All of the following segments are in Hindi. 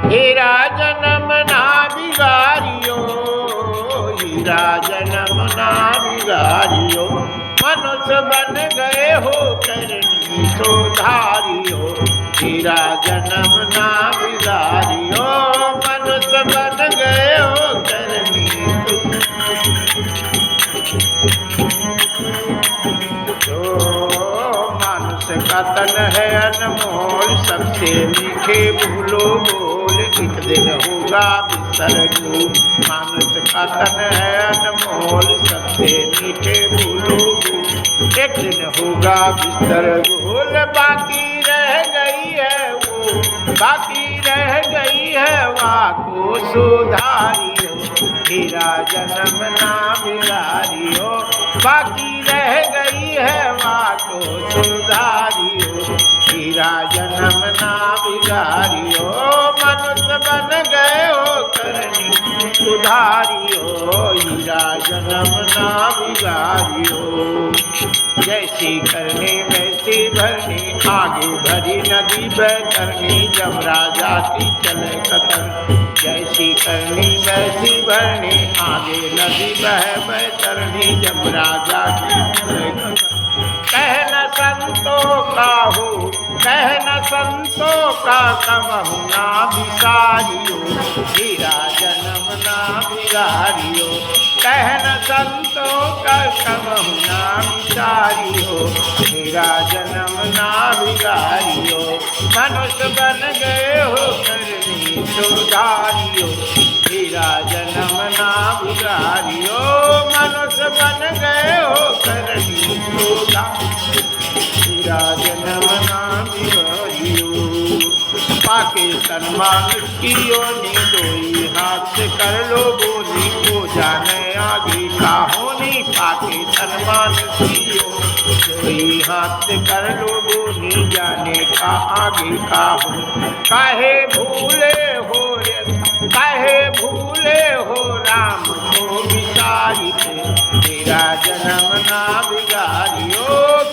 हीरा जन्म ना बिगाड़ियो, हीरा जन्म ना बिगाड़ियो, मनुष्य बन गए हो करनी सुधारियो, हीरा जन्म ना बिगाड़ियो, मनुष्य बन गए हो करनी मनुष्य का तन है अनमोल, सबसे मीठे भूलो बोल, एक दिन होगा विसर्जो। मनुष्य का तन है अनमोल, सबसे मीठे भूलो बोल, एक दिन होगा विसर्जोल। बाकी रह गई है वो, बाकी रह गई है वाको सुधारियो, हीरा जन्म ना बिगाड़ियो, बाकी रह गई है वाको सुधारियो, हीरा जन्म ना बिगाड़ियो, मनुष्य बन गए हो करनी सुधारियो, हीरा जन्म ना बिगाड़ियो। जैसी करनी वैसी भरनी, आगे भरी नदी बैतरनी, जब राजा की चले कतर, जैसी करनी वैसी भरनी, आगे नदी बह बैतरनी, जब राजा की चले कतर। कहना संतों का हो, कहना संतों का कमहु ना बिसारियो, हीरा जन्म ना बिगाड़ियो, कहना संतों का कमहु ना बिसारियो, हीरा जन्म ना बिगाड़ियो, मनुष्य बन गए हो करनी सुधारियो, हीरा जन्म ना बिगाड़ियो, मनुष्य बन गए हो करनी सुधारियो, हीरा जन्म ना बिगाड़ियो। पाके सन्मान की योनि, दोई हाथ से कर लो बोली, को जाने आगे का होनी, पाके सन्मान की योनि, दोई हाथ से कर लो बोली, जाने का आगे का हो। काहे भूले हो रे, काहे भूले हो राम को बिसारी थे, हीरा जन्म ना बिगाड़ियो,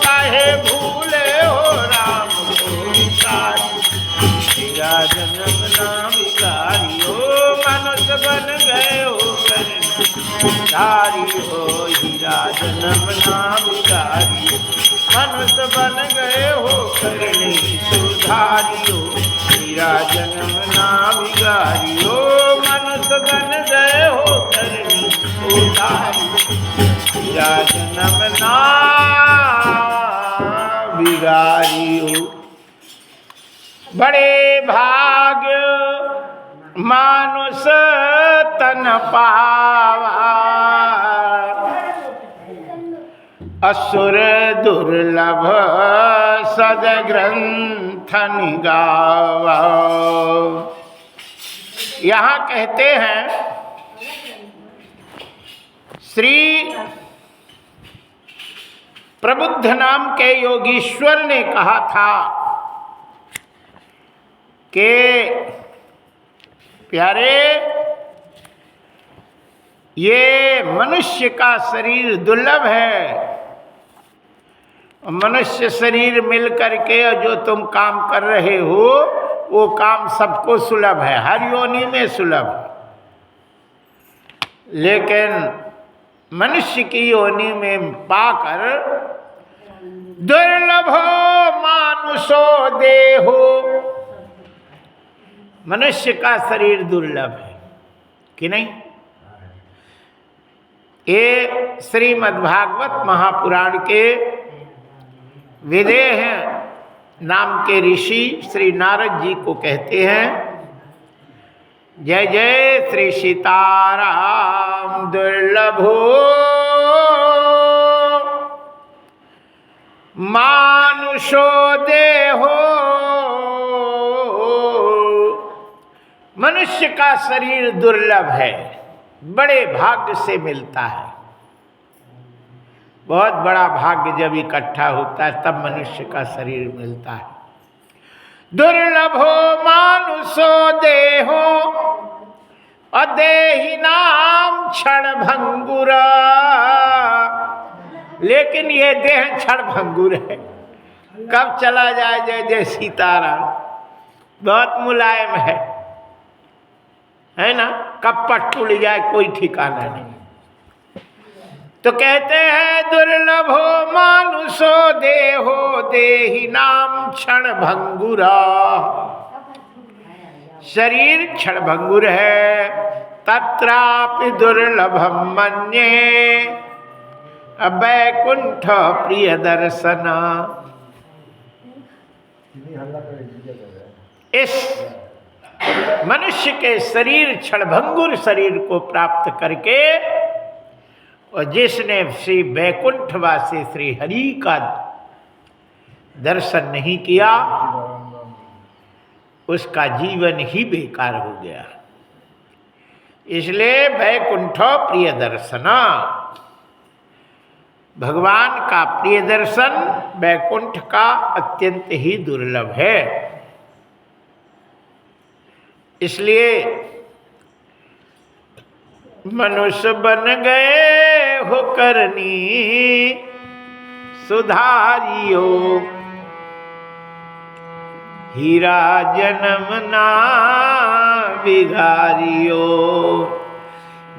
काहे भूले हो राम को बिसारी, हीरा जन्म ना बिगाड़ियो, मनुष्य बन गए हो करनी सुधारियो, हीरा जन्म ना बिगाड़ियो, मनुष्य बन गए हो करनी सुधारियो, हीरा जन्म ना बिगाड़ियो, मनुष्य बन गए हो करनी सुधारियो, हीरा जन्म ना बिगाड़ियो। बड़े भाग्य मानुष तन पावा, असुर दुर्लभ सदग्रंथ निगावा। यहाँ कहते हैं श्री प्रबुद्ध नाम के योगीश्वर ने कहा था कि प्यारे, ये मनुष्य का शरीर दुर्लभ है, मनुष्य शरीर मिल करके जो तुम काम कर रहे हो वो काम सबको सुलभ है, हर योनि में सुलभ है, लेकिन मनुष्य की योनि में पाकर दुर्लभो मानुषो देहो, मनुष्य का शरीर दुर्लभ है कि नहीं। ये श्रीमद्भागवत महापुराण के विदेह नाम के ऋषि श्री नारद जी को कहते हैं, जय जय श्री सीताराम। दुर्लभो मानुषो देहो, मनुष्य का शरीर दुर्लभ है, बड़े भाग्य से मिलता है, बहुत बड़ा भाग्य जब इकट्ठा होता है तब मनुष्य का शरीर मिलता है। दुर्लभो मानुषो देहो, अदेहि नाम क्षण भंगुरा, लेकिन ये देह क्षण भंगुर है, कब चला जाए। जय जय सीताराम। बहुत मुलायम है, है ना, कब पट टूट जाए कोई ठिकाना नहीं। तो कहते हैं दुर्लभो मानुषो देहो देहि नाम क्षण भंगुरा। शरीर क्षण भंगुर है, तत्रापि दुर्लभम मन्ये वैकुंठ प्रिय दर्शन। इस मनुष्य के शरीर क्षणभंगुर शरीर को प्राप्त करके और जिसने श्री वैकुंठवासी श्री हरि का दर्शन नहीं किया उसका जीवन ही बेकार हो गया। इसलिए वैकुंठ प्रिय दर्शना, भगवान का प्रिय दर्शन वैकुंठ का अत्यंत ही दुर्लभ है। इसलिए मनुष्य बन गए हो करनी सुधारियो, हीरा जन्म ना बिगारियो।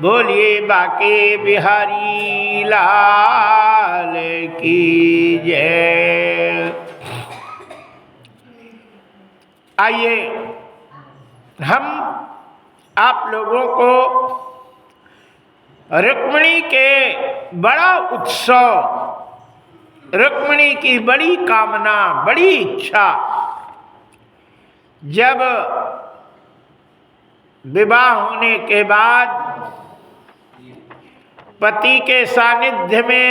बोलिए बाके बिहारी लाल की जय। आइए हम आप लोगों को रुक्मिणी के बड़ा उत्सव, रुक्मिणी की बड़ी कामना, बड़ी इच्छा, जब विवाह होने के बाद पति के सानिध्य में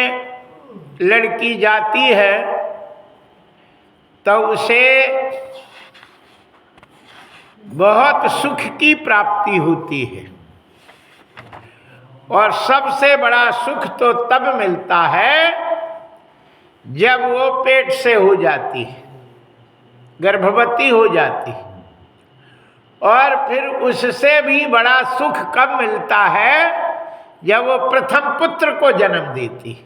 लड़की जाती है तो उसे बहुत सुख की प्राप्ति होती है। और सबसे बड़ा सुख तो तब मिलता है जब वो पेट से हो जाती है, गर्भवती हो जाती है। और फिर उससे भी बड़ा सुख कब मिलता है जब वो प्रथम पुत्र को जन्म देती है।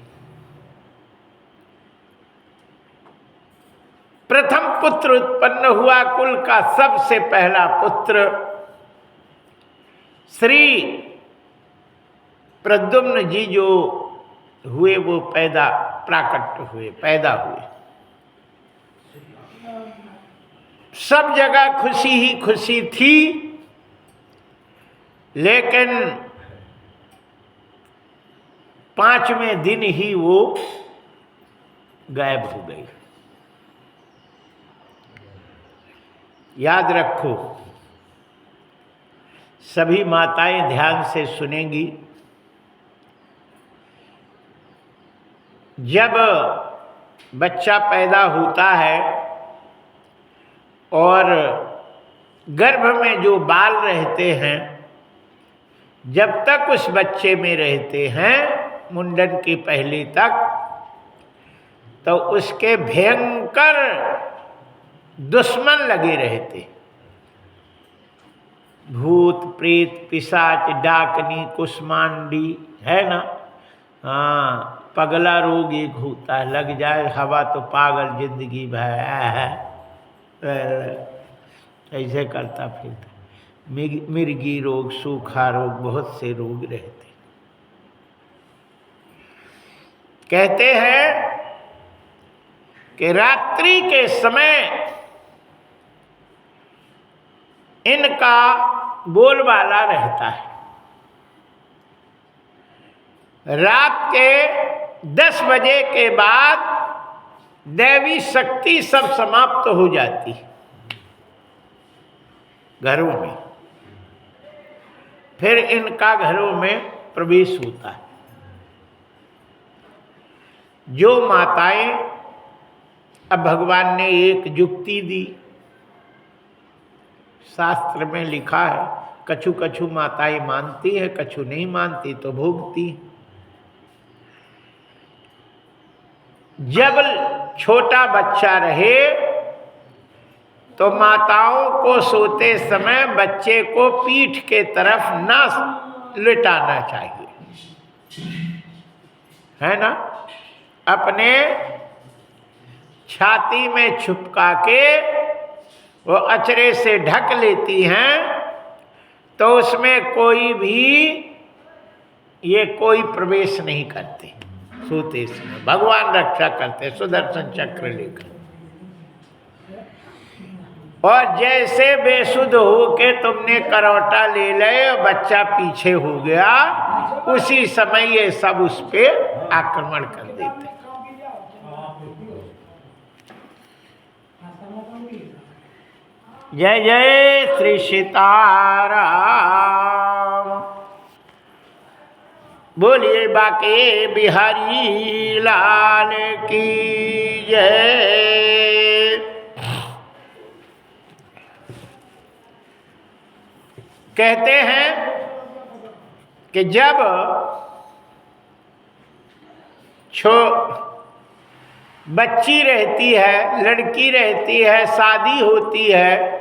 प्रथम पुत्र उत्पन्न हुआ, कुल का सबसे पहला पुत्र श्री प्रद्युम्न जी जो हुए वो प्राकट हुए, पैदा हुए। सब जगह खुशी ही खुशी थी, लेकिन 5वें दिन ही वो गायब हो गई। याद रखो, सभी माताएं ध्यान से सुनेंगी। जब बच्चा पैदा होता है और गर्भ में जो बाल रहते हैं, जब तक उस बच्चे में रहते हैं मुंडन की पहली तक, तो उसके भयंकर दुश्मन लगे रहते। भूत प्रेत पिशाच डाकनी कुष्मांडी, है ना। हाँ, पगला रोग एक होता है, लग जाए हवा तो पागल जिंदगी भर ऐसे करता फिरता। मिर्गी रोग, सूखा रोग, बहुत से रोग रहते। कहते हैं कि रात्रि के समय इनका बोलबाला रहता है। रात के 10 बजे के बाद दैवी शक्ति सब समाप्त हो जाती है घरों में। फिर इनका घरों में प्रवेश होता है। जो माताएं, अब भगवान ने एक युक्ति दी, शास्त्र में लिखा है, कछु कछु माताएं मानती है, कछु नहीं मानती तो भोगती। जब छोटा बच्चा रहे तो माताओं को सोते समय बच्चे को पीठ के तरफ ना लिटाना चाहिए, है ना। अपने छाती में छुपका के वो अचरे से ढक लेती हैं, तो उसमें कोई भी ये कोई प्रवेश नहीं करते। सोते समय भगवान रक्षा करते सुदर्शन चक्र लेकर। और जैसे बेसुध हो के तुमने करौटा ले ले और बच्चा पीछे हो गया, उसी समय ये सब उस पे आक्रमण कर देते। जय जय श्री सीताराम। बोलिए बाके बिहारी लाल की जय। कहते हैं कि जब बच्ची रहती है, लड़की रहती है, शादी होती है,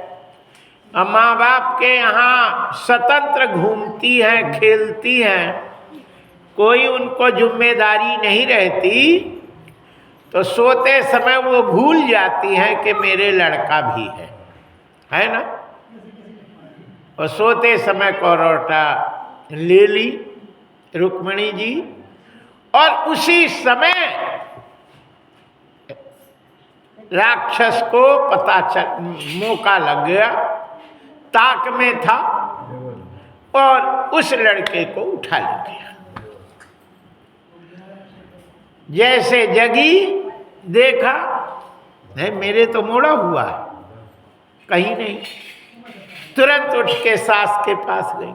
माँ बाप के यहाँ स्वतंत्र घूमती हैं, खेलती हैं, कोई उनको जिम्मेदारी नहीं रहती, तो सोते समय वो भूल जाती हैं कि मेरे लड़का भी है ना। और सोते समय करौटा ले ली रुक्मिणी जी, और उसी समय राक्षस को मौका लग गया, ताक में था और उस लड़के को उठा ले गया। जैसे जगी देखा, नहीं मेरे तो मोड़ा हुआ है, कहीं नहीं। तुरंत उठ के सास के पास गई,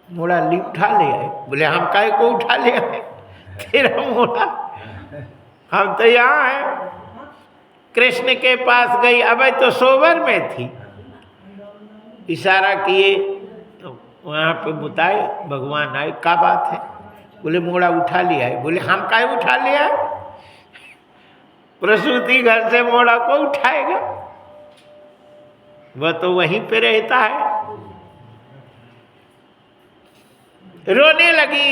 मोड़ा उठा ले आए। बोले हम काहे को उठा ले आए, तेरा मोड़ा, हम तो यहाँ हैं। कृष्ण के पास गई, अब तो सोबर में थी, इशारा किए तो वहाँ पे बुताए, भगवान आए, क्या बात है? बोले मोड़ा उठा लिया है। बोले हम काहे उठा लिया, प्रसूति घर से मोड़ा को उठाएगा, वह तो वहीं पे रहता है। रोने लगी,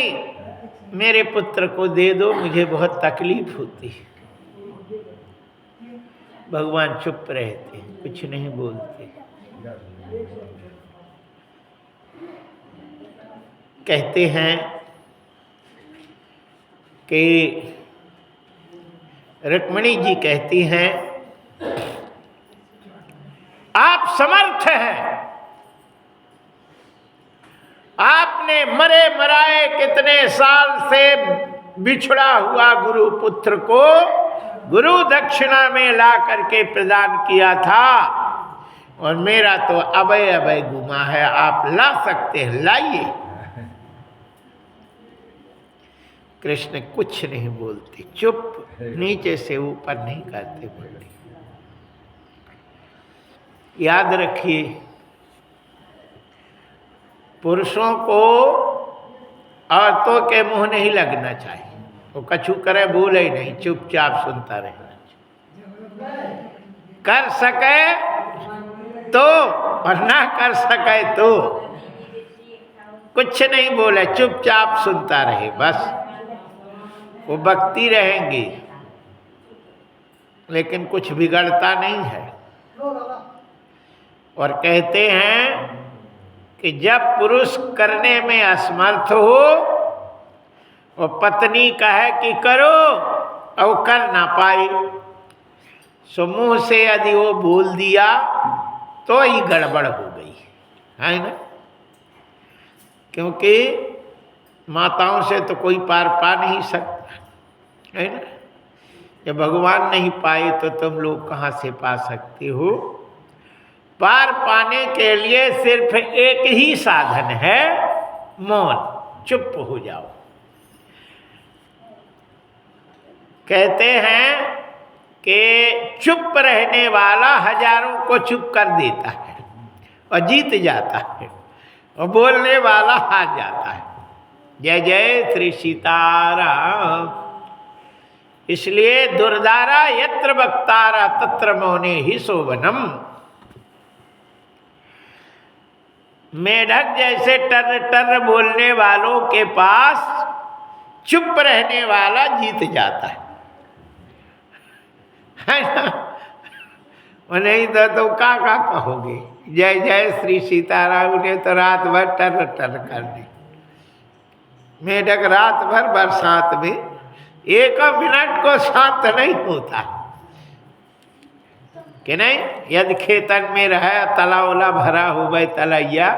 मेरे पुत्र को दे दो, मुझे बहुत तकलीफ होती है। भगवान चुप रहते, कुछ नहीं बोलते। कहते हैं कि रुक्मिणी जी कहती हैं, आप समर्थ हैं, आपने मरे मराए कितने साल से बिछड़ा हुआ गुरु पुत्र को गुरु दक्षिणा में ला करके प्रदान किया था, और मेरा तो अभय अभय गुमा है, आप ला सकते हैं, लाइए। कृष्ण कुछ नहीं बोलते, चुप, नीचे से ऊपर नहीं करते बोलते। याद रखिए, पुरुषों को औरतों के मुंह नहीं लगना चाहिए। वो कछु करे बोले ही नहीं, चुपचाप सुनता रहना चाहिए। कर सके तो और ना कर सके तो कुछ नहीं बोले, चुपचाप सुनता रहे, बस। वो बकती रहेंगी लेकिन कुछ बिगड़ता नहीं है। और कहते हैं कि जब पुरुष करने में असमर्थ हो और पत्नी कहे कि करो और कर ना पाए, सो मुंह से यदि वो बोल दिया तो ही गड़बड़ हो गई, है ना। क्योंकि माताओं से तो कोई पार पा नहीं सकता, है ना। जब भगवान नहीं पाए तो तुम लोग कहाँ से पा सकते हो। पार पाने के लिए सिर्फ एक ही साधन है, मौन, चुप हो जाओ। कहते हैं कि चुप रहने वाला हजारों को चुप कर देता है और जीत जाता है, और बोलने वाला हार जाता है। जय जय श्री सीताराम। इसलिए दुर्दारा यत्र वक्तारा तत्र मौने ही शोभनम। मेढक जैसे टर टर बोलने वालों के पास चुप रहने वाला जीत जाता है ना। और नहीं तो का कहोगे। जय जय श्री सीताराम ने तो रात भर टर टर कर दी। मेढक रात भर बरसात में एक मिनट को शांत नहीं होता कि नहीं। यदि खेतन में रहे तला उला भरा हो गए तलैया,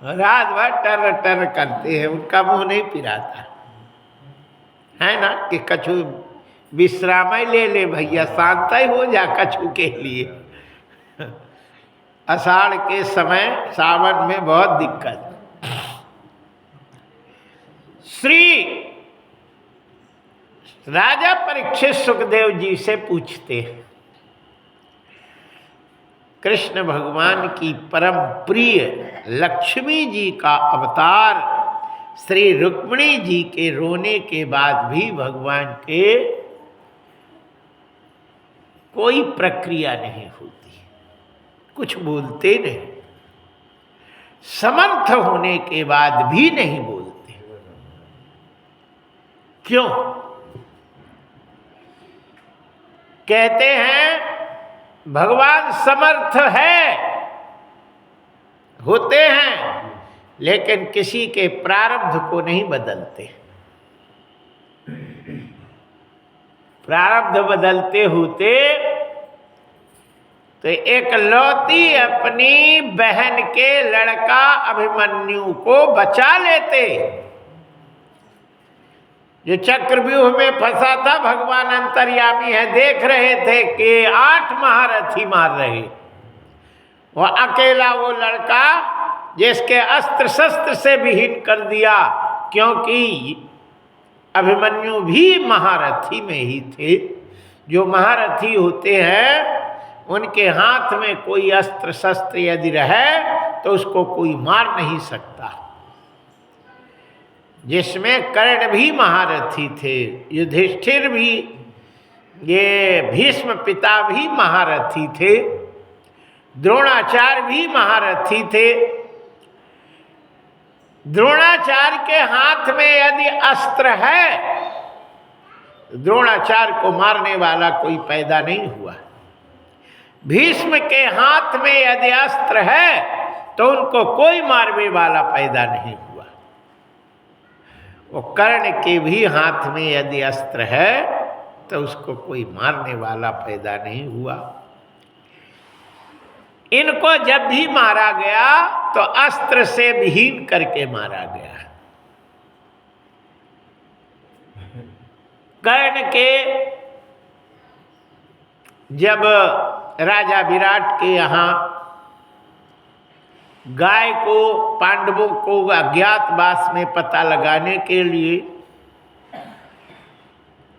रात भर टर टर करते हैं, उनका मुंह नहीं पिराता है ना कि कछु विश्राम ले ले भैया, शांत ही हो जा कछु के लिए। आषाढ़ के समय सावन में बहुत दिक्कत। श्री राजा परीक्षित सुखदेव जी से पूछते हैं, कृष्ण भगवान की परम प्रिय लक्ष्मी जी का अवतार श्री रुक्मिणी जी के रोने के बाद भी भगवान के कोई प्रक्रिया नहीं होती, कुछ बोलते नहीं, समर्थ होने के बाद भी नहीं बोलते। क्यों? कहते हैं भगवान समर्थ है, होते हैं, लेकिन किसी के प्रारब्ध को नहीं बदलते। प्रारब्ध बदलते होते तो एक लौती अपनी बहन के लड़का अभिमन्यु को बचा लेते। जो चक्रव्यूह में फंसा था, भगवान अंतर्यामी है, देख रहे थे कि 8 महारथी मार रहे, वह अकेला वो लड़का जिसके अस्त्र शस्त्र से विहीन कर दिया, क्योंकि अभिमन्यु भी महारथी में ही थे। जो महारथी होते हैं उनके हाथ में कोई अस्त्र शस्त्र यदि रहे तो उसको कोई मार नहीं सकता। जिसमें कर्ण भी महारथी थे, युधिष्ठिर भी, ये भीष्म पिता भी महारथी थे, द्रोणाचार्य भी महारथी थे। द्रोणाचार्य के हाथ में यदि अस्त्र है, द्रोणाचार्य को मारने वाला कोई पैदा नहीं हुआ। भीष्म के हाथ में यदि अस्त्र है तो उनको कोई मारने वाला पैदा नहीं हुआ। वो कर्ण के भी हाथ में यदि अस्त्र है तो उसको कोई मारने वाला पैदा नहीं हुआ। इनको जब भी मारा गया तो अस्त्र से विहीन करके मारा गया। कर्ण के जब राजा विराट के यहाँ गाय को पांडवों को अज्ञातवास में पता लगाने के लिए,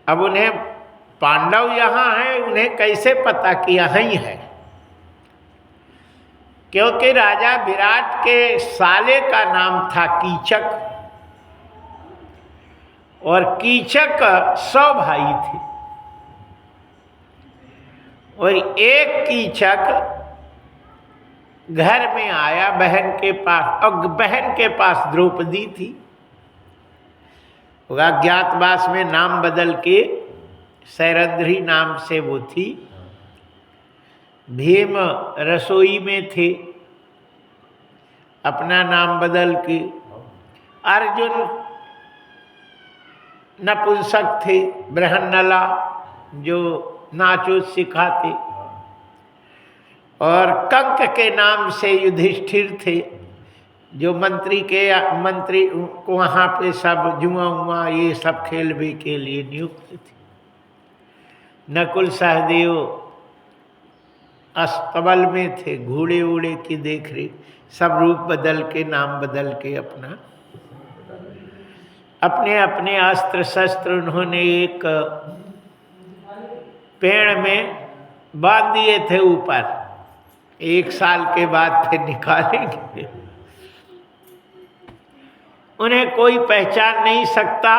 अब उन्हें पांडव यहाँ है, उन्हें कैसे पता कि यहाँ ही है, क्योंकि राजा विराट के साले का नाम था कीचक, और कीचक 100 भाई थे, और एक कीचक घर में आया बहन के पास, और बहन के पास द्रौपदी थी। अज्ञातवास में नाम बदल के सैरंध्री नाम से वो थी। भीम रसोई में थे, अपना नाम बदल के। अर्जुन नपुंसक थे, बृहन्नला जो नाचो सिखाते, और कंक के नाम से युधिष्ठिर थे, जो मंत्री को वहाँ पे सब जुआ उआ ये सब खेलने के लिए नियुक्त थे। नकुल सहदेव अस्तबल में थे, घोड़े उड़े की देख रेख, सब रूप बदल के नाम बदल के अपने अपने अस्त्र शस्त्र उन्होंने एक पेड़ में बांध दिए थे ऊपर। 1 साल के बाद फिर निकालेंगे, उन्हें कोई पहचान नहीं सकता।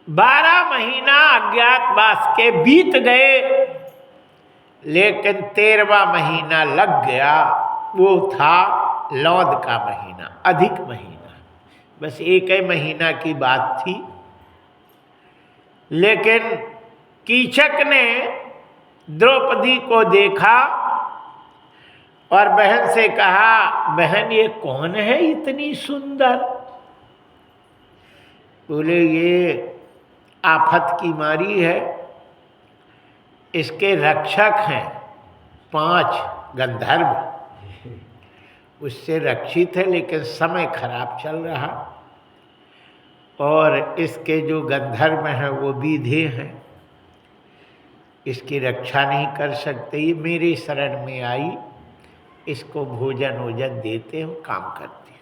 12 महीना अज्ञातवास के बीत गए, लेकिन 13वां महीना लग गया। वो था लौद का महीना, अधिक महीना, बस 1 महीना की बात थी। लेकिन कीचक ने द्रौपदी को देखा और बहन से कहा, बहन ये कौन है इतनी सुंदर? बोले ये आफत की मारी है, इसके रक्षक हैं 5 गंधर्व, उससे रक्षित है, लेकिन समय खराब चल रहा और इसके जो गंधर्व हैं वो विधे हैं, इसकी रक्षा नहीं कर सकते। ये मेरी शरण में आई, इसको भोजन वोजन देते हो, काम करते हो।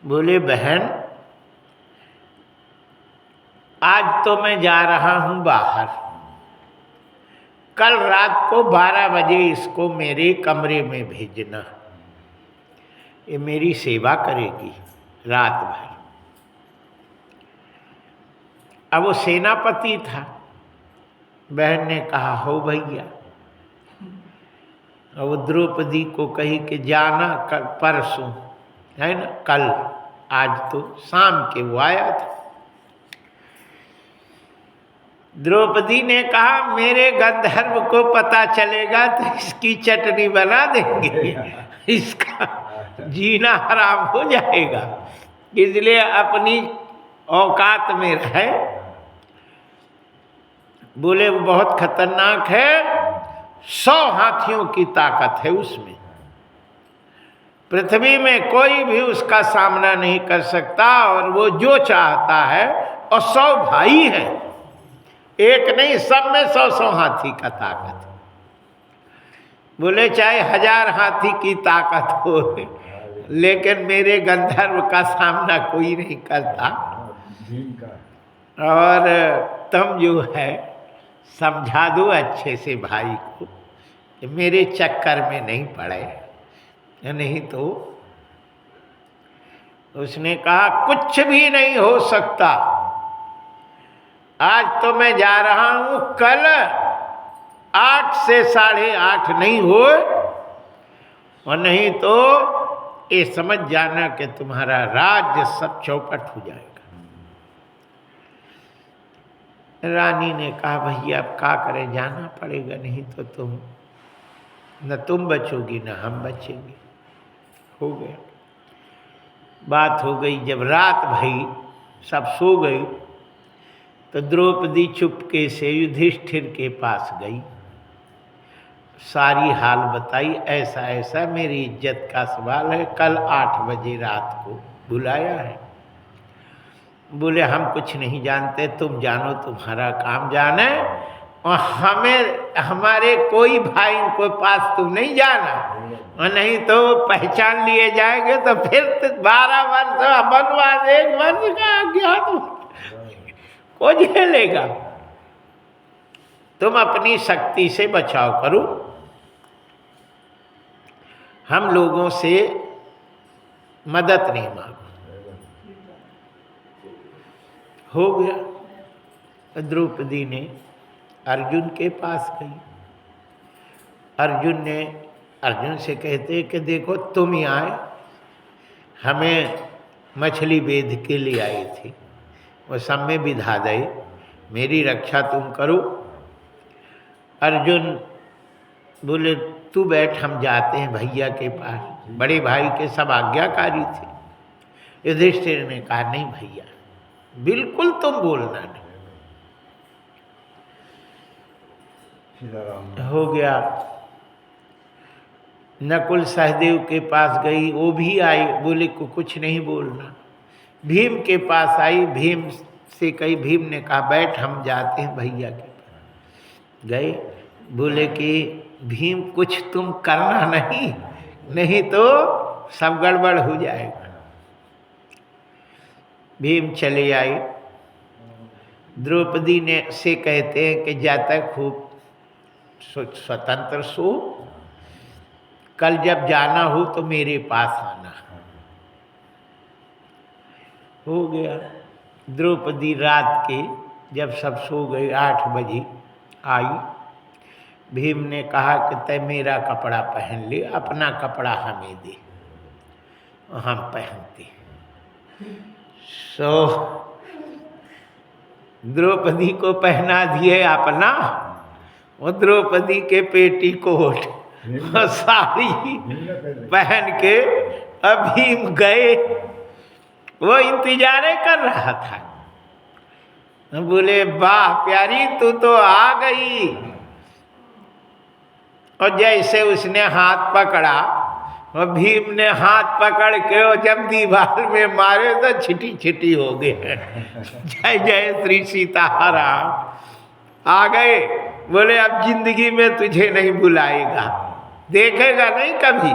बोले बहन आज तो मैं जा रहा हूँ बाहर, कल रात को 12 बजे इसको मेरे कमरे में भेजना, ये मेरी सेवा करेगी रात भर। अब वो सेनापति था। बहन ने कहा हो भैया। अब वो द्रौपदी को कही कि जाना कल परसों, है ना, कल, आज तो शाम के वो आया था। द्रौपदी ने कहा मेरे गंधर्व को पता चलेगा तो इसकी चटनी बना देंगे, इसका जीना हराम हो जाएगा, इसलिए अपनी औकात में रहे। बोले वो बहुत खतरनाक है, 100 हाथियों की ताकत है उसमें, पृथ्वी में कोई भी उसका सामना नहीं कर सकता, और वो जो चाहता है, और 100 भाई हैं, एक नहीं, सब में 100-100 हाथी का ताकत। बोले चाहे 1000 हाथी की ताकत हो, लेकिन मेरे गंधर्व का सामना कोई नहीं करता। और तुम जो है समझा दो अच्छे से भाई को कि मेरे चक्कर में नहीं पड़े, नहीं तो। उसने कहा कुछ भी नहीं हो सकता, आज तो मैं जा रहा हूं, कल 8 से 8:30 नहीं हो, और नहीं तो ये समझ जाना कि तुम्हारा राज्य सब चौपट हो जाएगा। रानी ने कहा भैया अब क्या करें, जाना पड़ेगा, नहीं तो न तुम बचोगी न हम बचेंगे। हो गया, बात हो गई। जब रात भई, सब सो गई, तो द्रौपदी चुपके से युधिष्ठिर के पास गई, सारी हाल बताई, ऐसा ऐसा मेरी इज्जत का सवाल है, कल 8 बजे रात को बुलाया है। बोले हम कुछ नहीं जानते, तुम जानो, तुम्हारा काम जाने, और हमें हमारे कोई भाई को पास तुम नहीं जाना, और नहीं तो पहचान लिए जाएंगे तो फिर 12 वर्ष वनवास, 1 वर्ष का अज्ञात को झेलेगा। तुम अपनी शक्ति से बचाव करो, हम लोगों से मदद नहीं मांगो। हो गया। द्रौपदी ने अर्जुन के पास गई। अर्जुन से कहते कि देखो तुम ही आए, हमें मछली बेध के लिए आई थी, वो सब में विधा दे, मेरी रक्षा तुम करो। अर्जुन बोले तू बैठ, हम जाते हैं भैया के पास। बड़े भाई के सब आज्ञाकारी थे। युधिष्ठिर ने कहा नहीं भैया, बिल्कुल तुम बोलना नहीं। हो गया। नकुल सहदेव के पास गई, वो भी आई, बोले को कुछ नहीं बोलना। भीम के पास आई, भीम से कही, भीम ने कहा बैठ हम जाते हैं भैया के पास। गए, बोले कि भीम कुछ तुम करना नहीं, नहीं तो सब गड़बड़ हो जाएगा। भीम चले आए। द्रौपदी ने से कहते हैं कि जाता खूब स्वतंत्र सो, कल जब जाना हो तो मेरे पास आना। हो गया। द्रौपदी रात के जब सब सो गए 8 बजे आई। भीम ने कहा कि तय मेरा कपड़ा पहन ले, अपना कपड़ा हमें दे, हम पहनते। द्रौपदी को पहना दिए अपना, वो द्रौपदी के पेटीकोट और साड़ी पहन के भीम गए। वो इंतजार कर रहा था। बोले वाह प्यारी तू तो आ गई। और जैसे उसने हाथ पकड़ा और भीम ने हाथ पकड़ के और जब दीवार में मारे तो छिटी छिटी हो गए। जय जय श्री सीताराम आ गए। बोले अब जिंदगी में तुझे नहीं बुलाएगा, देखेगा नहीं कभी,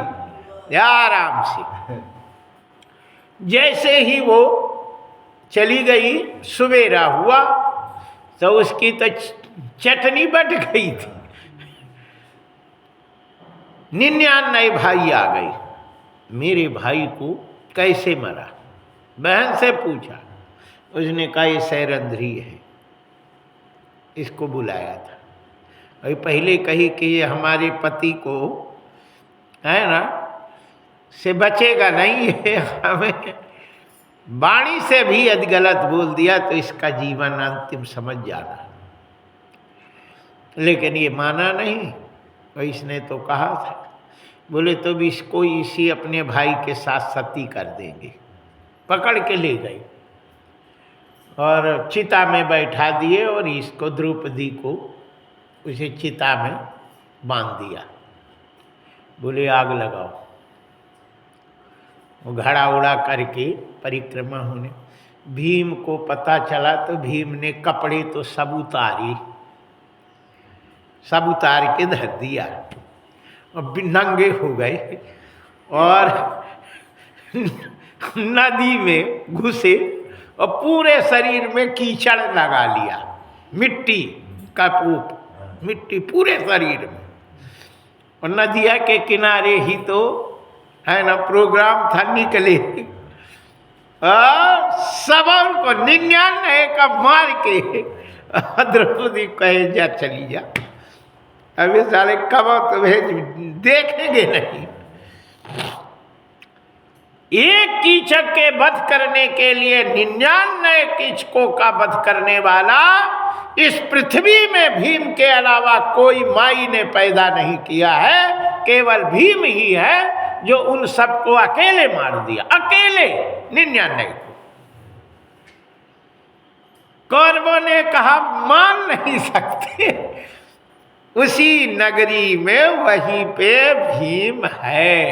आराम से। जैसे ही वो चली गई, सवेरा हुआ तो उसकी तो चटनी बट गई थी। 99 भाई आ गई। मेरे भाई को कैसे मरा? बहन से पूछा, उसने कहा ये सैरंध्री है, इसको बुलाया था। अभी पहले कही कि ये हमारे पति को है ना से बचेगा नहीं है, हमें वाणी से भी यदि गलत बोल दिया तो इसका जीवन अंतिम समझ जाना। लेकिन ये माना नहीं। और इसने तो कहा था, बोले तो भी इसको इसी अपने भाई के साथ सती कर देंगे। पकड़ के ले गए और चिता में बैठा दिए और इसको द्रौपदी को उसे चिता में बांध दिया। बोले आग लगाओ। वो घड़ा उड़ा करके परिक्रमा होने, भीम को पता चला तो भीम ने कपड़े तो सब उतारी, सब उतार के धर दिया और नंगे हो गए और नदी में घुसे और पूरे शरीर में कीचड़ लगा लिया, मिट्टी का पूप, मिट्टी पूरे शरीर में। और नदिया के किनारे ही तो है ना प्रोग्राम था, निकले सबन को 99 का मार के द्रौपदी कहे जा चली जा, अभी साले कब तुम्हें देखेंगे नहीं। एक कीचक के वध करने के लिए 99 कीचकों का वध करने वाला इस पृथ्वी में भीम के अलावा कोई माई ने पैदा नहीं किया है। केवल भीम ही है जो उन सबको अकेले मार दिया, अकेले 99 को। कौरवों ने कहा मान नहीं सकते, उसी नगरी में वहीं पे भीम है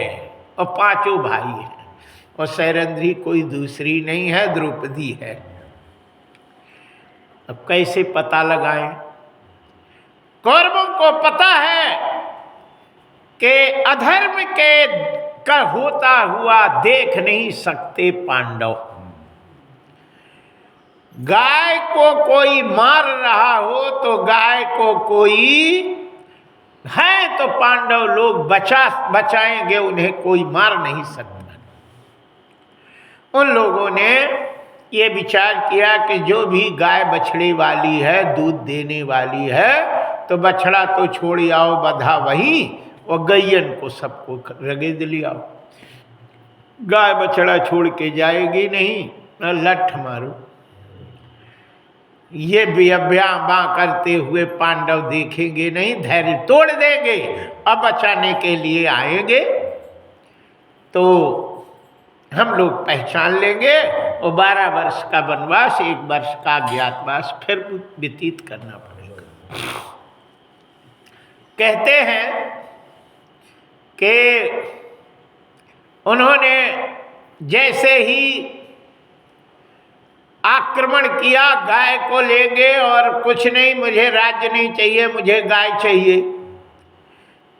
और 5 भाई हैं और सैरंध्री कोई दूसरी नहीं है, द्रौपदी है। अब कैसे पता लगाएं? कौरवों को पता है कि अधर्म के का होता हुआ देख नहीं सकते पांडव। गाय को कोई मार रहा हो तो गाय को कोई है तो पांडव लोग बचाएंगे, उन्हें कोई मार नहीं सकता। उन लोगों ने ये विचार किया कि जो भी गाय बछड़े वाली है, दूध देने वाली है, तो बछड़ा तो छोड़ आओ, बधा वहीं, और गैयन को सबको रगेद लिया। गाय बछड़ा छोड़ के जाएगी नहीं, लठ मारो। ये व्यायाम करते हुए पांडव देखेंगे नहीं, धैर्य तोड़ देंगे। अब बचाने के लिए आएंगे तो हम लोग पहचान लेंगे और 12 वर्ष का वनवास, 1 वर्ष का अज्ञातवास फिर व्यतीत करना पड़ेगा। कहते हैं कि उन्होंने जैसे ही आक्रमण किया, गाय को लेंगे और कुछ नहीं, मुझे राज्य नहीं चाहिए, मुझे गाय चाहिए,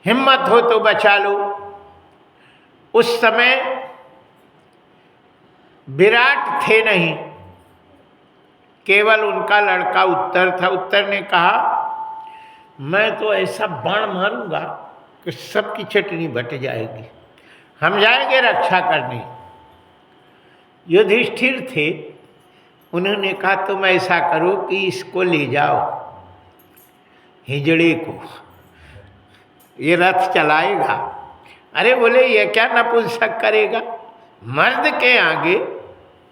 हिम्मत हो तो बचा लो। उस समय विराट थे नहीं, केवल उनका लड़का उत्तर था। उत्तर ने कहा मैं तो ऐसा बाण मारूंगा कि सबकी चटनी बट जाएगी, हम जाएंगे रक्षा करने। युधिष्ठिर थे, उन्होंने कहा तुम ऐसा करो कि इसको ले जाओ, हिजड़े को, ये रथ चलाएगा। अरे बोले ये क्या नपुंसक करेगा, मर्द के आगे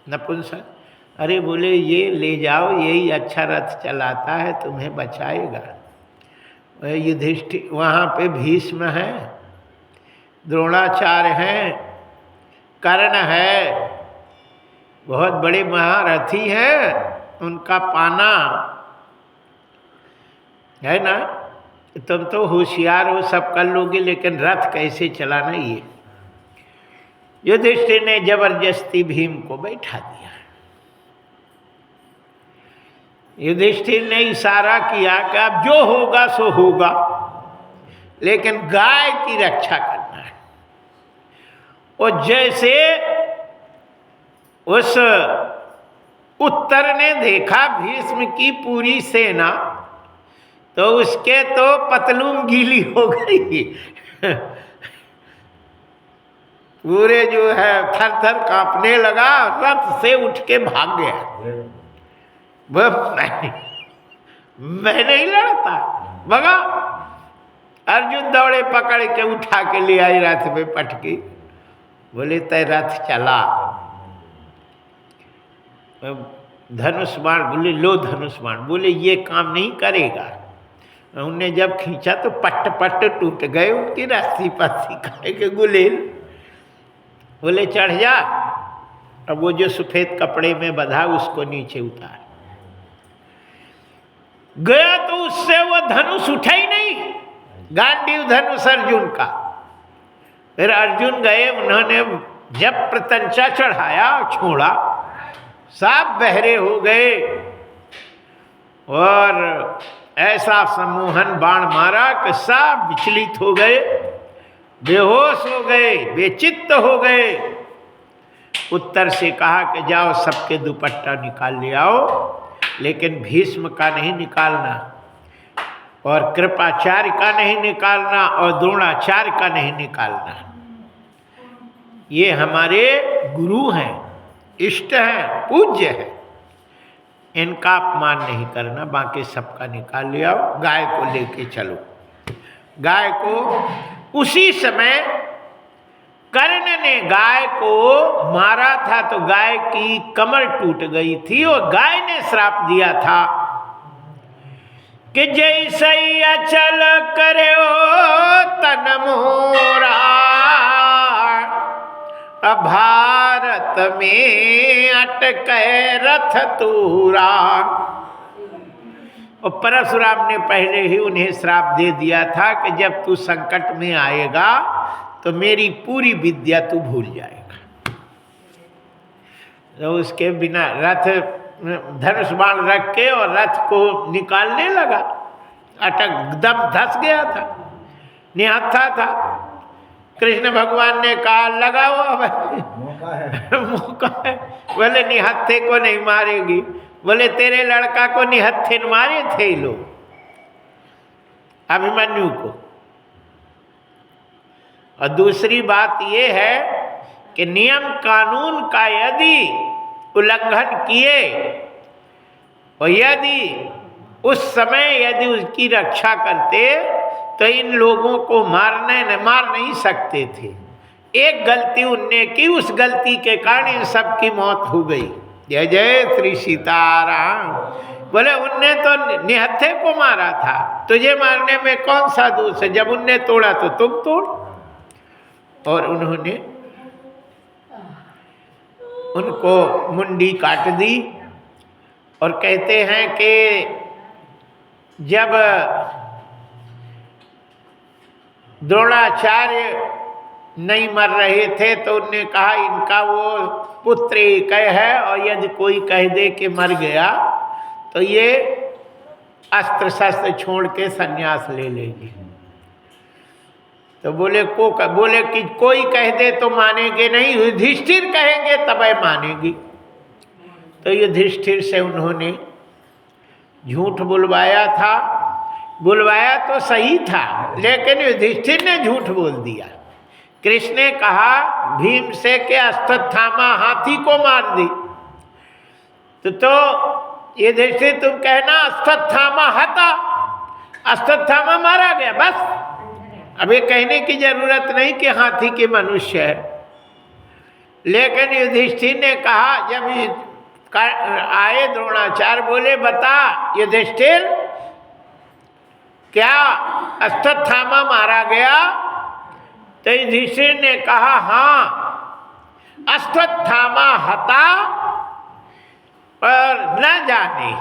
नपुंसक। अरे बोले ये ले जाओ, यही अच्छा रथ चलाता है, तुम्हें बचाएगा। युधिष्ठिर वहाँ पे भीष्म है, द्रोणाचार्य हैं, कर्ण है, बहुत बड़े महारथी हैं, उनका पाना है ना। तुम तो होशियार हो, सब कर लोगे, लेकिन रथ कैसे चलाना ये। युधिष्ठिर ने जबरदस्ती भीम को बैठा दिया। युधिष्ठिर ने इशारा किया कि अब जो होगा सो होगा, लेकिन गाय की रक्षा करना है। और जैसे उस उत्तर ने देखा भीष्म की पूरी सेना, तो उसके तो पतलून गीली हो गई। पूरे जो है थर थर कांपने लगा, रथ से उठ के भाग गया। मैं नहीं लड़ता, भगा। अर्जुन दौड़े, पकड़ के उठा के ले आई रथ में पटकी। बोले तय रथ चला। धनुष बाण, बोले लो धनुष बाण। बोले ये काम नहीं करेगा। उनने जब खींचा तो पट पट टूट गए उनकी रस्सी पस्सी खाए के गुलेल। बोले चढ़ जा। अब वो जो सफेद कपड़े में बंधा उसको नीचे उतार। गया तो उससे वो धनुष उठा ही नहीं, गांडीव धनुष अर्जुन का। फिर अर्जुन गए, उन्होंने जब प्रतंचा चढ़ाया, छोड़ा, सब बहरे हो गए और ऐसा सम्मोहन बाण मारा कि सब विचलित हो गए, बेहोश हो गए, बेचित्त हो गए। उत्तर से कहा कि जाओ सबके दुपट्टा निकाल ले आओ, लेकिन भीष्म का नहीं निकालना, और कृपाचार्य का नहीं निकालना, और द्रोणाचार्य का नहीं निकालना। ये हमारे गुरु हैं, इष्ट हैं, पूज्य हैं, इनका अपमान नहीं करना। बाकी सबका निकाल ले आओ, गाय को लेके चलो। गाय को उसी समय कर्ण ने गाय को मारा था, तो गाय की कमर टूट गई थी, और गाय ने श्राप दिया था कि जैसे अचल करो तन मोरा, भारत में अटके रथ तूरा। और परशुराम ने पहले ही उन्हें श्राप दे दिया था कि जब तू संकट में आएगा तो मेरी पूरी विद्या तू भूल जाएगा। तो उसके बिना रथ धनुष बाण रख के और रथ को निकालने लगा, अटक दम धस गया था, निहत्था था। कृष्ण भगवान ने कहा लगाओ, अब मौका है। बोले निहत्थे को नहीं मारेगी। बोले तेरे लड़का को निहत्थे मारे थे लोग, अभिमन्यु को। और दूसरी बात ये है कि नियम कानून का यदि उल्लंघन किए, और यदि उस समय यदि उसकी रक्षा करते, तो इन लोगों को मार नहीं सकते थे। एक गलती उनने की, उस गलती के कारण इन सब की मौत हो गई। जय जय श्री सीताराम। बोले उनने तो निहत्थे को मारा था, तुझे मारने में कौन सा दोष है? जब उनने तोड़ा तो तुम तोड़। और उन्होंने उनको मुंडी काट दी। और कहते हैं कि जब द्रोणाचार्य नहीं मर रहे थे तो उनने कहा इनका वो पुत्र एक है, और यदि कोई कह दे कि मर गया तो ये अस्त्र शस्त्र छोड़ के संन्यास ले लेगी। तो बोले कि कोई कह दे तो मानेंगे नहीं, युधिष्ठिर कहेंगे तब मानेगी। तो युधिष्ठिर से उन्होंने झूठ बुलवाया था। बुलवाया तो सही था, लेकिन युधिष्ठिर ने झूठ बोल दिया। कृष्ण ने कहा भीम से के अश्वत्थामा हाथी को मार दी, तो युधिष्ठिर तुम कहना अश्वत्थामा हता, अश्वत्थामा मारा गया, बस। अब ये कहने की जरूरत नहीं कि हाथी के मनुष्य है। लेकिन युधिष्ठिर ने कहा, जब आए द्रोणाचार्य बोले बता युधिष्ठिर क्या अश्वत्थामा मारा गया? तो युधिष्ठिर ने कहा हाँ, अश्वत्थामा हता और न जाने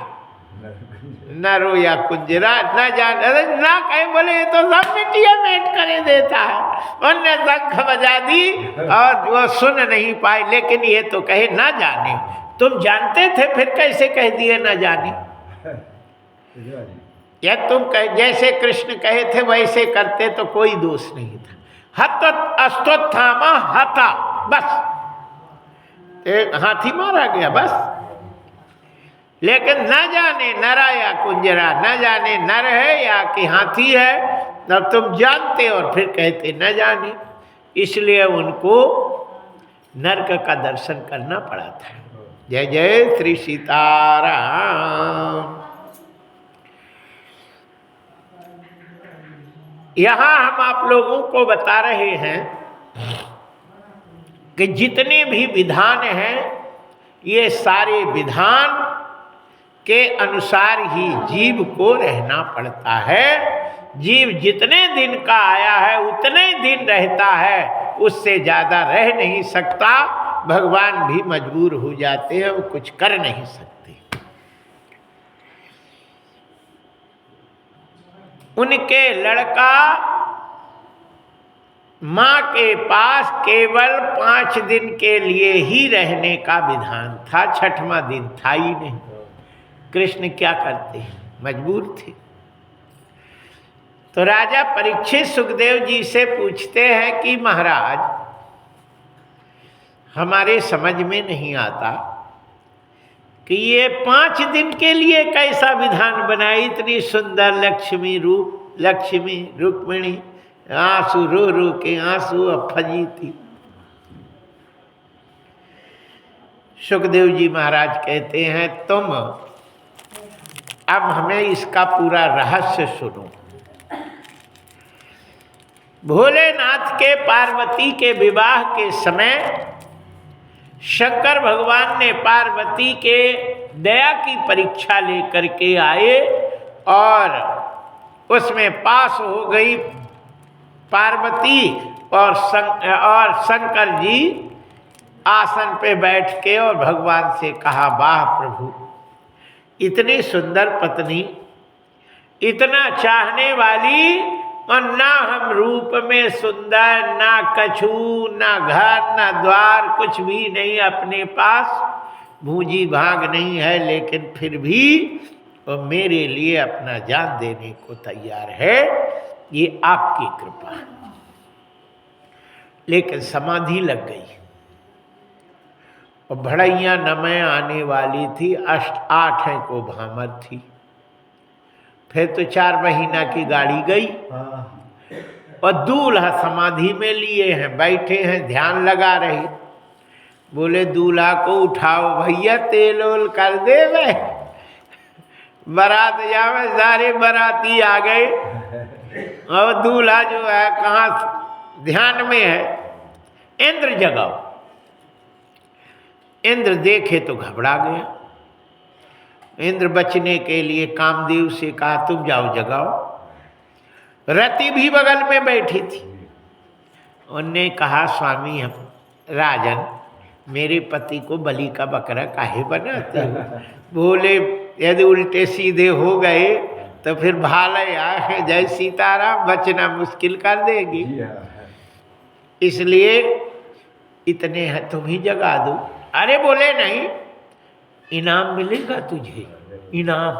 नरो या कुंजरा, न जाने, अरे ना कहे बोले ये तो सब मिट्टिया मेट करे देता है। उनने शंख बजा दी और वो सुन नहीं पाए, लेकिन ये तो कहे ना जाने। तुम जानते थे फिर कैसे कह दिए ना जाने? या तुम कह जैसे कृष्ण कहे थे वैसे करते तो कोई दोष नहीं था। हत अश्वत्थामा हता, बस एक हाथी मारा गया बस। लेकिन न जाने नरा या कुंजरा, न जाने नर है या कि हाथी है, तब तुम जानते और फिर कहते न जाने। इसलिए उनको नरक का दर्शन करना पड़ा था। जय जय श्री सीताराम। यहाँ हम आप लोगों को बता रहे हैं कि जितने भी विधान हैं ये सारे विधान के अनुसार ही जीव को रहना पड़ता है। जीव जितने दिन का आया है उतने दिन रहता है, उससे ज़्यादा रह नहीं सकता। भगवान भी मजबूर हो जाते हैं, वो कुछ कर नहीं सकते। उनके लड़का माँ के पास केवल 5 दिन के लिए ही रहने का विधान था, 6वां दिन था ही नहीं। कृष्ण क्या करते हैं, मजबूर थे। तो राजा परीक्षित सुखदेव जी से पूछते हैं कि महाराज हमारे समझ में नहीं आता कि ये 5 दिन के लिए कैसा विधान बनाई। इतनी सुंदर लक्ष्मी रूप, लक्ष्मी रुक्मिणी आंसू रो रो के आंसू फजी थी। सुखदेव जी महाराज कहते हैं तुम अब हमें इसका पूरा रहस्य सुनो। भोलेनाथ के पार्वती के विवाह के समय शंकर भगवान ने पार्वती के दया की परीक्षा लेकर के आए और उसमें पास हो गई पार्वती और शंकर जी आसन पे बैठ के और भगवान से कहा वाह प्रभु, इतनी सुंदर पत्नी, इतना चाहने वाली, और ना हम रूप में सुंदर, ना कछु, ना घर, ना द्वार, कुछ भी नहीं अपने पास, भूजी भाग नहीं है, लेकिन फिर भी वो मेरे लिए अपना जान देने को तैयार है। ये आपकी कृपा है। लेकिन समाधि लग गई और भड़ैया नमय आने वाली थी, 8 को भामर थी। फिर तो 4 महीना की गाड़ी गई और दूल्हा समाधि में लिए हैं, बैठे हैं, ध्यान लगा रहे। बोले दूल्हा को उठाओ भैया, तेल ओल कर दे। मैं बारात जावे, सारे बाराती आ गए और दूल्हा जो है कहाँ ध्यान में है। इंद्र जगाओ। इंद्र देखे तो घबरा गया। इंद्र बचने के लिए कामदेव से कहा तुम जाओ जगाओ। रति भी बगल में बैठी थी। उनने कहा स्वामी राजन, मेरे पति को बलि का बकरा काहे बनाते हो? बोले यदि उल्टे सीधे हो गए तो फिर भाले आए जय सीताराम, बचना मुश्किल कर देगी। इसलिए इतने है तुम ही जगा दो। अरे बोले नहीं, इनाम मिलेगा तुझे, इनाम।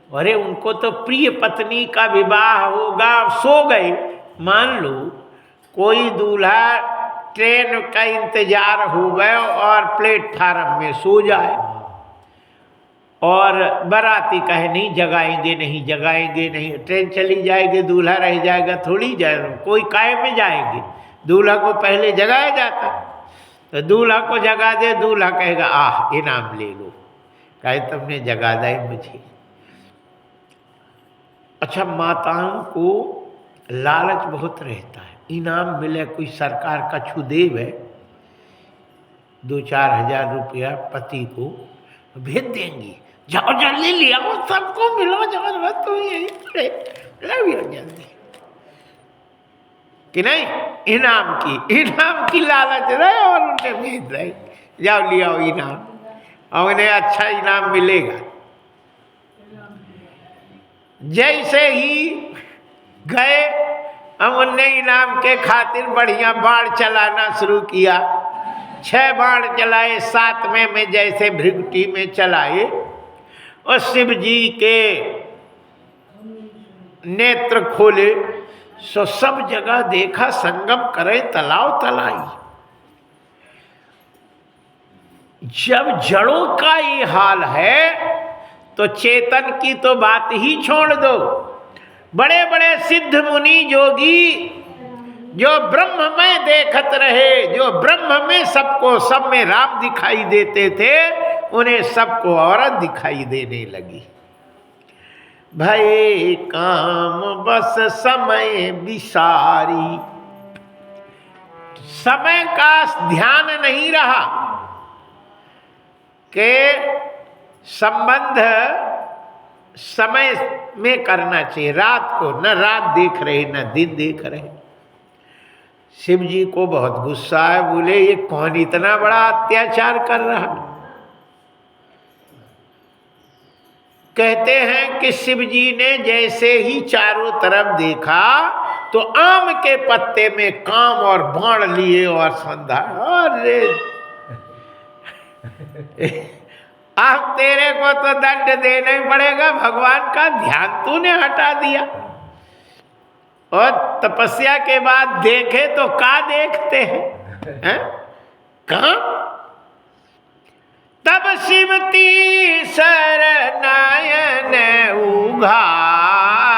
अरे उनको तो प्रिय पत्नी का विवाह होगा, सो गए। मान लो कोई दूल्हा ट्रेन का इंतजार हो गए और प्लेटफार्म में सो जाए और बाराती कहे नहीं जगाएंगे, नहीं जगाएंगे, नहीं, ट्रेन चली जाएगी, दूल्हा रह जाएगा, थोड़ी जाएगा, कोई काय में जाएंगे। दूल्हा को पहले जगाया जाता, तो दूल्हा को जगा दे, दूल्हा कहेगा आह इनाम ले लो, कहे तुमने जगा दी मुझे। अच्छा, माताओं को लालच बहुत रहता है, इनाम मिले, कोई सरकार का छुदेव है, 2-4 हज़ार रुपया पति को भेज देंगी, जाओ जल्दी ले आओ, सबको मिलो, जबरदस्त तो यही लाओ जल्दी, कि नहीं इनाम की लालच रहे और उन्हें भेज रहे, जाओ ले आओ इनाम, और उन्हें अच्छा इनाम मिलेगा। जैसे ही गए हम उनने इनाम के खातिर बढ़िया बाण चलाना शुरू किया। 6 बाण चलाए, 7वें में जैसे भृगुटी में चलाए और शिव जी के नेत्र खोले, सो सब जगह देखा संगम करे तालाब तलाई। जब जड़ों का ये हाल है तो चेतन की तो बात ही छोड़ दो। बड़े बड़े सिद्ध मुनि योगी जो ब्रह्म में देखत रहे, जो ब्रह्म में सबको, सब में राम दिखाई देते थे, उन्हें सबको औरत दिखाई देने लगी। भय काम बस समय विसारी, समय का ध्यान नहीं रहा कि संबंध समय में करना चाहिए, रात को न रात देख रहे न दिन देख रहे। शिव जी को बहुत गुस्सा है, बोले ये कौन इतना बड़ा अत्याचार कर रहा। कहते हैं कि शिव जी ने जैसे ही चारों तरफ देखा तो आम के पत्ते में काम और बाण लिए और संधा, अरे अब तेरे को तो दंड देना ही पड़ेगा, भगवान का ध्यान तूने हटा दिया। और तपस्या के बाद देखे तो का देखते हैं, कहाँ? तब शिवती शरणायन उघारा,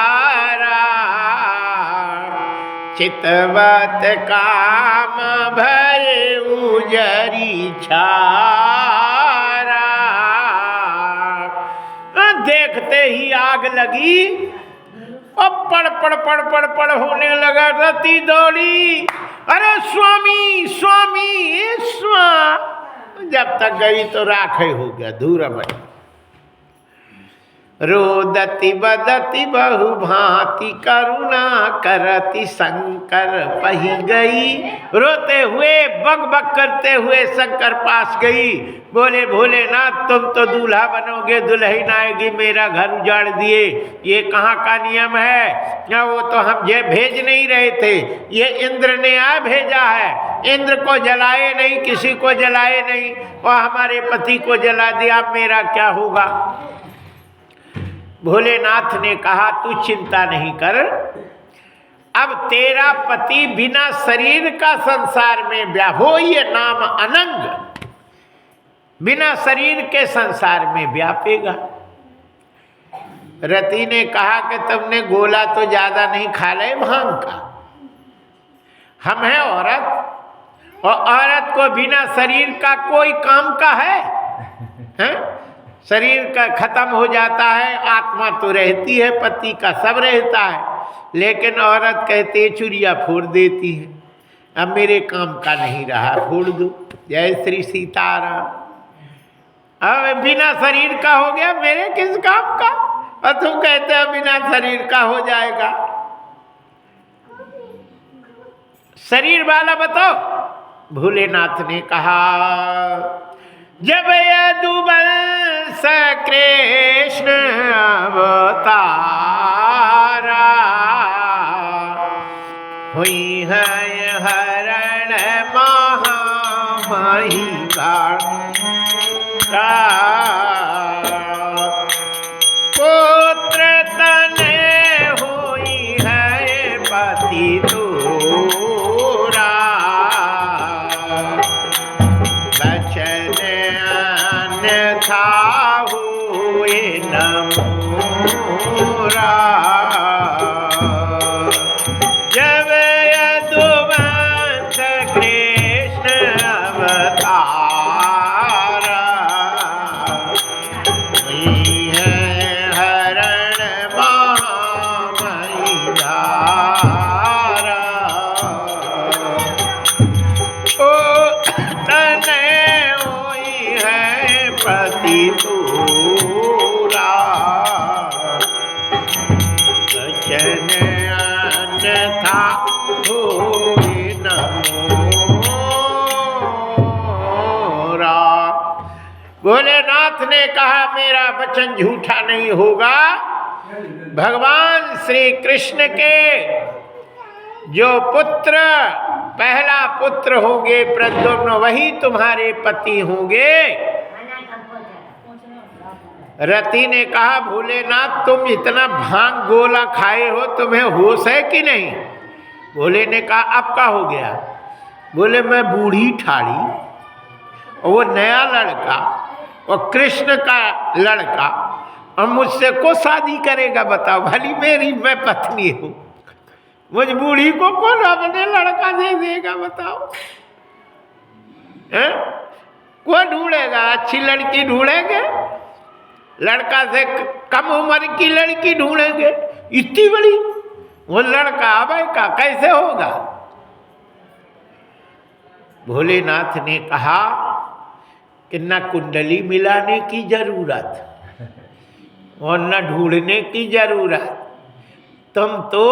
चितवत काम भय उजरी छारा। देखते ही आग लगी और पड़ होने लगा। रति दौड़ी, अरे स्वामी स्वामी स्वामी, जब तक गई तो राखे हो गया, धूरा बन। रोदति बदति बहु भांति, करुणा करति शंकर पही गई। रोते हुए बक बक करते हुए शंकर पास गई, बोले भोलेनाथ तुम तो दूल्हा बनोगे, दुल्हन आएगी, मेरा घर उजाड़ दिए, ये कहाँ का नियम है? क्या वो तो हम ये भेज नहीं रहे थे, ये इंद्र ने आ भेजा है। इंद्र को जलाए नहीं, किसी को जलाए नहीं, और हमारे पति को जला दिया, मेरा क्या होगा? भोलेनाथ ने कहा तू चिंता नहीं कर, अब तेरा पति बिना शरीर का संसार में व्यापो, ये नाम अनंग, बिना शरीर के संसार में व्यापेगा। रति ने कहा कि तुमने गोला तो ज्यादा नहीं खा ले भांग का, हम हैं औरत, और औरत को बिना शरीर का कोई काम का है? शरीर का खत्म हो जाता है, आत्मा तो रहती है, पति का सब रहता है, लेकिन औरत कहते है चुरिया फोड़ देती है, अब मेरे काम का नहीं रहा, फोड़ दो। जय श्री सीताराम। अब बिना शरीर का हो गया, मेरे किस काम का? और तुम कहते हो बिना शरीर का हो जाएगा। शरीर वाला बताओ। भोलेनाथ ने कहा जब यदुवंश कृष्ण अवतारा, हुई है हरण महामहिमा, पुत्र तने हुई है पति दूरा, बचन अन्यथा हुए न मोरा। जब यदुवंश कृष्ण अवतारा, भोलेनाथ ने कहा मेरा वचन झूठा नहीं होगा। भगवान श्री कृष्ण के जो पुत्र, पहला पुत्र होंगे प्रद्युम्न, वही तुम्हारे पति होंगे। रति ने कहा भोलेनाथ तुम इतना भांग गोला खाए हो, तुम्हें होश है कि नहीं? भोले ने कहा अब का हो गया? बोले मैं बूढ़ी ठाड़ी और वो नया लड़का और कृष्ण का लड़का, और मुझसे को शादी करेगा बताओ? भली मेरी मैं पत्नी हूँ, मुझ बूढ़ी को कौन अपने लड़का दे देगा बताओ? कौन ढूंढेगा? अच्छी लड़की ढूंढेंगे, लड़का से कम उम्र की लड़की ढूंढेंगे? इतनी बड़ी वो लड़का अबे का कैसे होगा? भोलेनाथ ने कहा कि न कुंडली मिलाने की जरूरत और न ढूंढने की जरूरत, तुम तो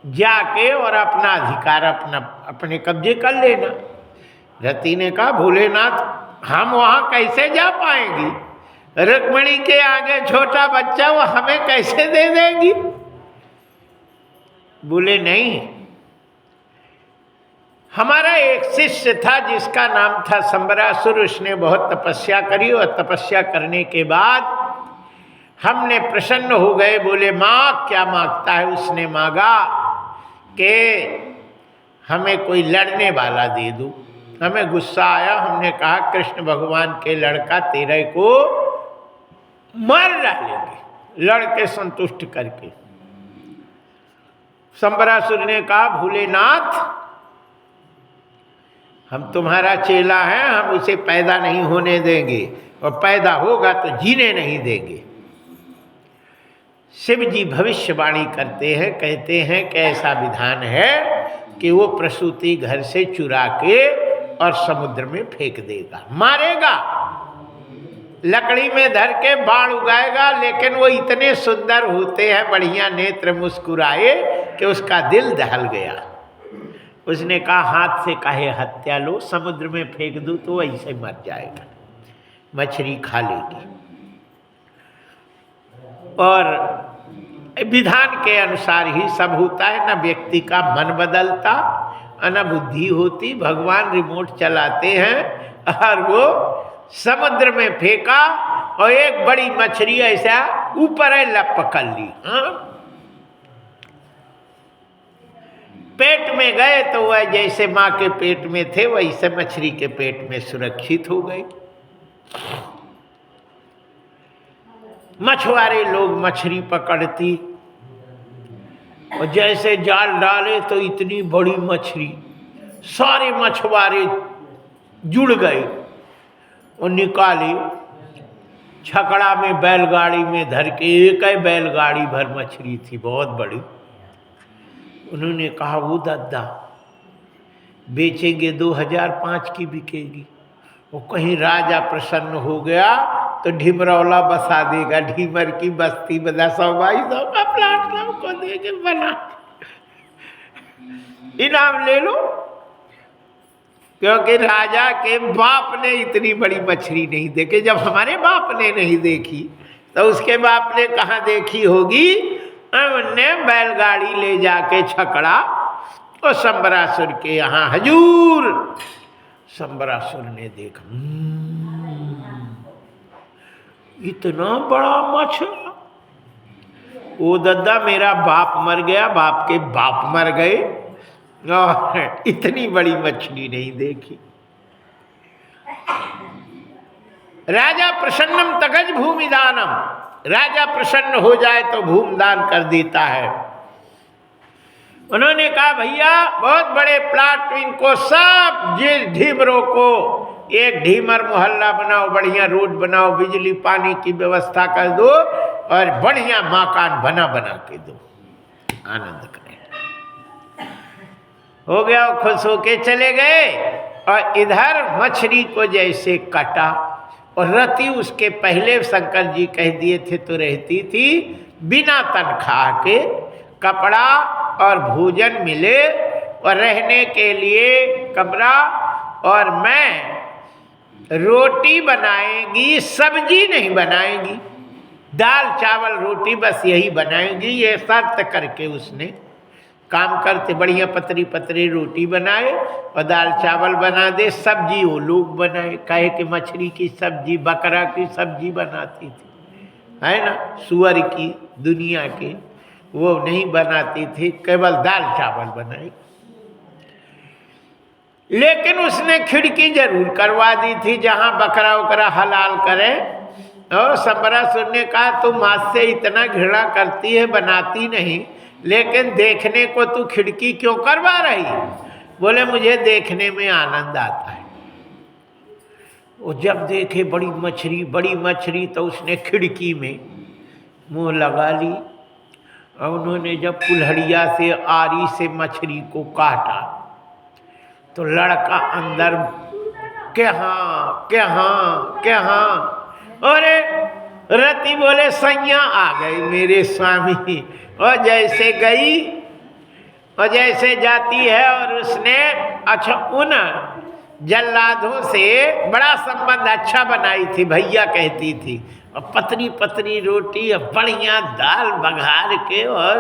जाके और अपना अधिकार अपने कब्जे कर लेना। रति ने कहा भोलेनाथ हम वहाँ कैसे जा पाएंगी? रुक्मिणी के आगे छोटा बच्चा वो हमें कैसे दे देगी? बोले नहीं, हमारा एक शिष्य था जिसका नाम था संबरासुर, उसने बहुत तपस्या करी और तपस्या करने के बाद हमने प्रसन्न हो गए। बोले माँ क्या मांगता है? उसने मांगा कि हमें कोई लड़ने वाला दे दो। हमें गुस्सा आया, हमने कहा कृष्ण भगवान के लड़का तेरे को मार डालेंगे लड़के संतुष्ट करके। संबरासुर ने कहा भोलेनाथ हम तुम्हारा चेला हैं, हम उसे पैदा नहीं होने देंगे और पैदा होगा तो जीने नहीं देंगे। शिव जी भविष्यवाणी करते हैं, कहते हैं कि ऐसा विधान है कि वो प्रसूति घर से चुरा के और समुद्र में फेंक देगा, मारेगा, लकड़ी में धर के बाण उगाएगा, लेकिन वो इतने सुंदर होते हैं, बढ़िया नेत्र मुस्कुराए कि उसका दिल दहल गया। उसने कहा हाथ से काहे हत्या लो, समुद्र में फेंक दूं तो ऐसे मर जाएगा, मछली खा लेगी। और विधान के अनुसार ही सब होता है, ना व्यक्ति का मन बदलता न बुद्धि होती। भगवान रिमोट चलाते हैं और वो समुद्र में फेंका और एक बड़ी मछली ऐसा ऊपर है लप पकड़ ली। पेट में गए तो वह जैसे माँ के पेट में थे वैसे मछली के पेट में सुरक्षित हो गए। मछुआरे लोग मछली पकड़ती और जैसे जाल डाले तो इतनी बड़ी मछली, सारे मछुआरे जुड़ गए और निकाले, छकड़ा में बैलगाड़ी में धर के, एक ही बैलगाड़ी भर मछली थी बहुत बड़ी। उन्होंने कहा वो दादा बेचेंगे 2005 की बिकेगी। वो कहीं राजा प्रसन्न हो गया तो ढिमरौला बसा देगा, ढीमर की बस्ती बना 100-200 का प्लाट सबको देंगे बना, इनाम ले लो। क्योंकि राजा के बाप ने इतनी बड़ी मछली नहीं देखी। जब हमारे बाप ने नहीं देखी तो उसके बाप ने कहाँ देखी होगी। उनने बैलगाड़ी ले जाके छकड़ा और संबरासुर के यहाँ हजूर। संबरासुर ने देखा इतना बड़ा मछली, ओ दादा मेरा बाप मर गया, बाप के बाप मर गए और इतनी बड़ी मछली नहीं देखी। राजा प्रसन्नम तगज भूमि दानम, राजा प्रसन्न हो जाए तो भूमि दान कर देता है। उन्होंने कहा भैया बहुत बड़े प्लाट, इनको सब जिस ढीमरों को एक ढीमर मोहल्ला बनाओ, बढ़िया रोड बनाओ, बिजली पानी की व्यवस्था कर दो और बढ़िया मकान बना के दो, आनंद करें। हो गया, खुश होके चले गए। और इधर मछली को जैसे काटा और रति उसके पहले शंकर जी कह दिए थे तो रहती थी बिना तनख्वाह के, कपड़ा और भोजन मिले और रहने के लिए कमरा, और मैं रोटी बनाएगी, सब्जी नहीं बनाएगी, दाल चावल रोटी बस यही बनाएगी। ये शर्त करके उसने काम करते, बढ़िया पतरी पतरी रोटी बनाए और दाल चावल बना दे, सब्जी वो लोग बनाए। कहे कि मछली की सब्जी, बकरा की सब्जी बनाती थी, है ना, सुअर की, दुनिया की वो नहीं बनाती थी, केवल दाल चावल बनाई। लेकिन उसने खिड़की जरूर करवा दी थी जहां बकरा वकरा हलाल करे। और समरस ने कहा तू माँ से इतना घृणा करती है, बनाती नहीं, लेकिन देखने को तू खिड़की क्यों करवा रही? बोले मुझे देखने में आनंद आता है। वो जब देखे बड़ी मछली तो उसने खिड़की में मुंह लगा ली और उन्होंने जब कुल्हड़िया से आरी से मछली को काटा तो लड़का अंदर क्या अरे रति बोले सैया आ गई मेरे स्वामी। और जैसे गई और जैसे जाती है और उसने अच्छा उन जल्लादों से बड़ा संबंध अच्छा बनाई थी, भैया कहती थी, और पतली पतली रोटी और बढ़िया दाल बघार के और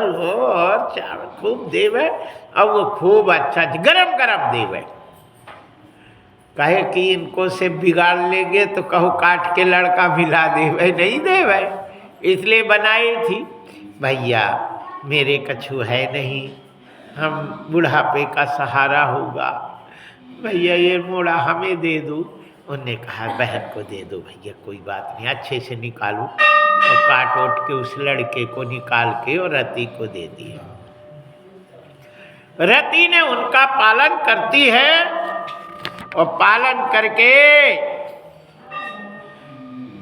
चावल खूब देवे और वो खूब अच्छा गरम गरम देवे। कहे कि इनको से बिगाड़ लेंगे तो कहो काट के लड़का मिला देवे, नहीं देवे, इसलिए बनाई थी। भैया मेरे कछु है नहीं, हम बुढ़ापे का सहारा होगा, भैया ये मोड़ा हमें दे दो। उन्होंने कहा बहन को दे दो भैया, कोई बात नहीं, अच्छे से निकालो। और काट ओट के उस लड़के को निकाल के और रति को दे दिया। रति ने उनका पालन करती है और पालन करके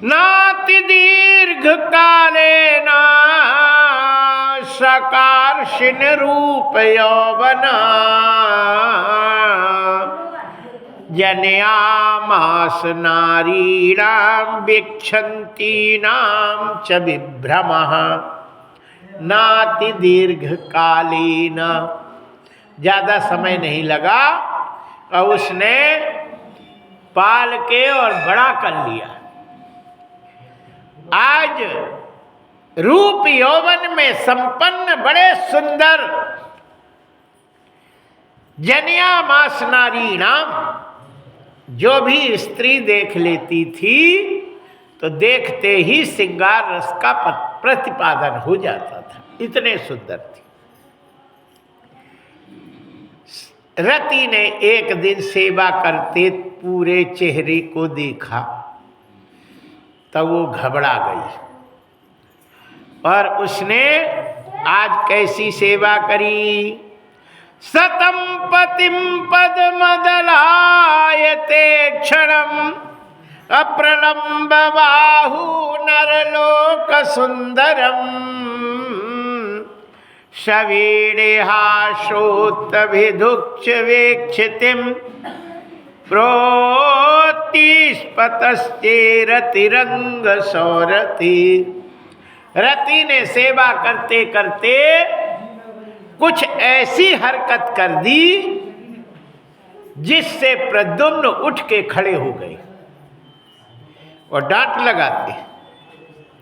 नाति दीर्घ काले ना सकारशिन रूप यौवना जनयामास नारीणाम वीक्षन्तीनाम च विभ्रमः नाति दीर्घ कालीन। ज़्यादा समय नहीं लगा और उसने पाल के और बड़ा कर लिया। आज रूप यौवन में संपन्न बड़े सुंदर जन्यामास नारीणाम, जो भी स्त्री देख लेती थी तो देखते ही श्रृंगार रस का प्रतिपादन हो जाता था, इतने सुंदर थी। रति ने एक दिन सेवा करते पूरे चेहरे को देखा तब वो घबरा गई और उसने आज कैसी सेवा करी। सतम पतिम पद्मदलायते क्षणम अप्रलंब बाहु नरलोक सुंदरम शवीणहाशोत्तभिधुक्ष वेक्षितिम प्रोत्तिस्पतश्चेरतिरंग सौरति। रति ने सेवा करते करते कुछ ऐसी हरकत कर दी जिससे प्रद्युम्न उठ के खड़े हो गए और डांट लगाते।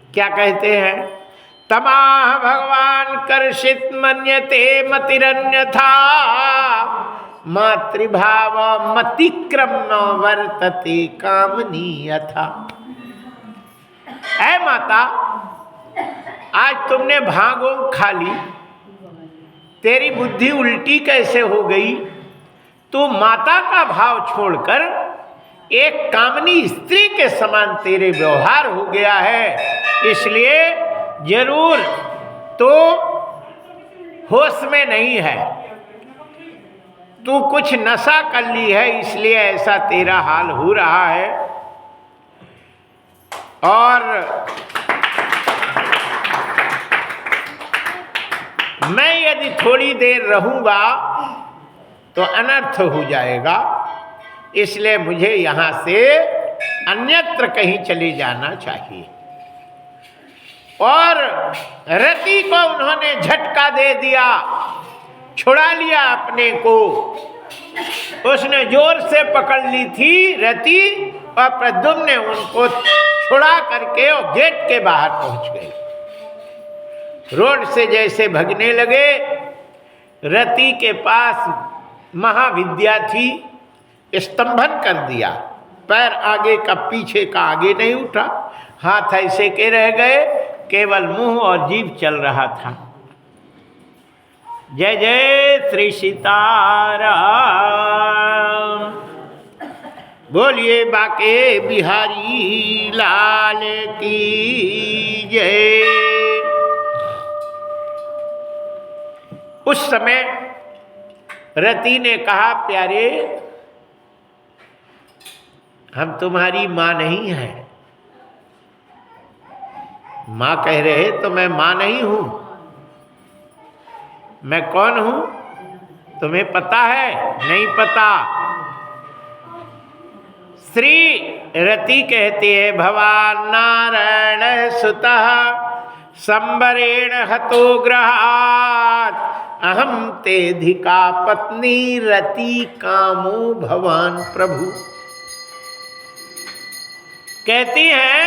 क्या कहते हैं? तमाह भगवान कर्षित मन्यते मतिरन्यथा मातृभाव मतिक्रम वर्तते कामनीयथा। ऐ माता, आज तुमने भागो खा ली, तेरी बुद्धि उल्टी कैसे हो गई? तू माता का भाव छोड़कर एक कामनी स्त्री के समान तेरे व्यवहार हो गया है, इसलिए जरूर तो होश में नहीं है, तू कुछ नशा कर ली है, इसलिए ऐसा तेरा हाल हो रहा है। और मैं यदि थोड़ी देर रहूंगा तो अनर्थ हो जाएगा, इसलिए मुझे यहाँ से अन्यत्र कहीं चले जाना चाहिए। और रति को उन्होंने झटका दे दिया, छुड़ा लिया अपने को। उसने जोर से पकड़ ली थी रति और प्रद्युम्न ने उनको छुड़ा करके और गेट के बाहर पहुंच गए। रोड से जैसे भगने लगे, रति के पास महाविद्या थी, स्तंभन कर दिया, पैर आगे का पीछे का आगे नहीं उठा, हाथ ऐसे के रह गए, केवल मुंह और जीभ चल रहा था। जय जय श्री सीताराम, बोलिए बाके बिहारी लाल की जय। उस समय रति ने कहा, प्यारे हम तुम्हारी माँ नहीं है। माँ कह रहे तो मैं माँ नहीं हूं। मैं कौन हूं तुम्हें पता है? नहीं पता। श्री रति कहते हैं, भवान नारायण सुतः संबरेण हतो ग्रहात् अहम तेधिका पत्नी रति कामो भवान प्रभु। कहती हैं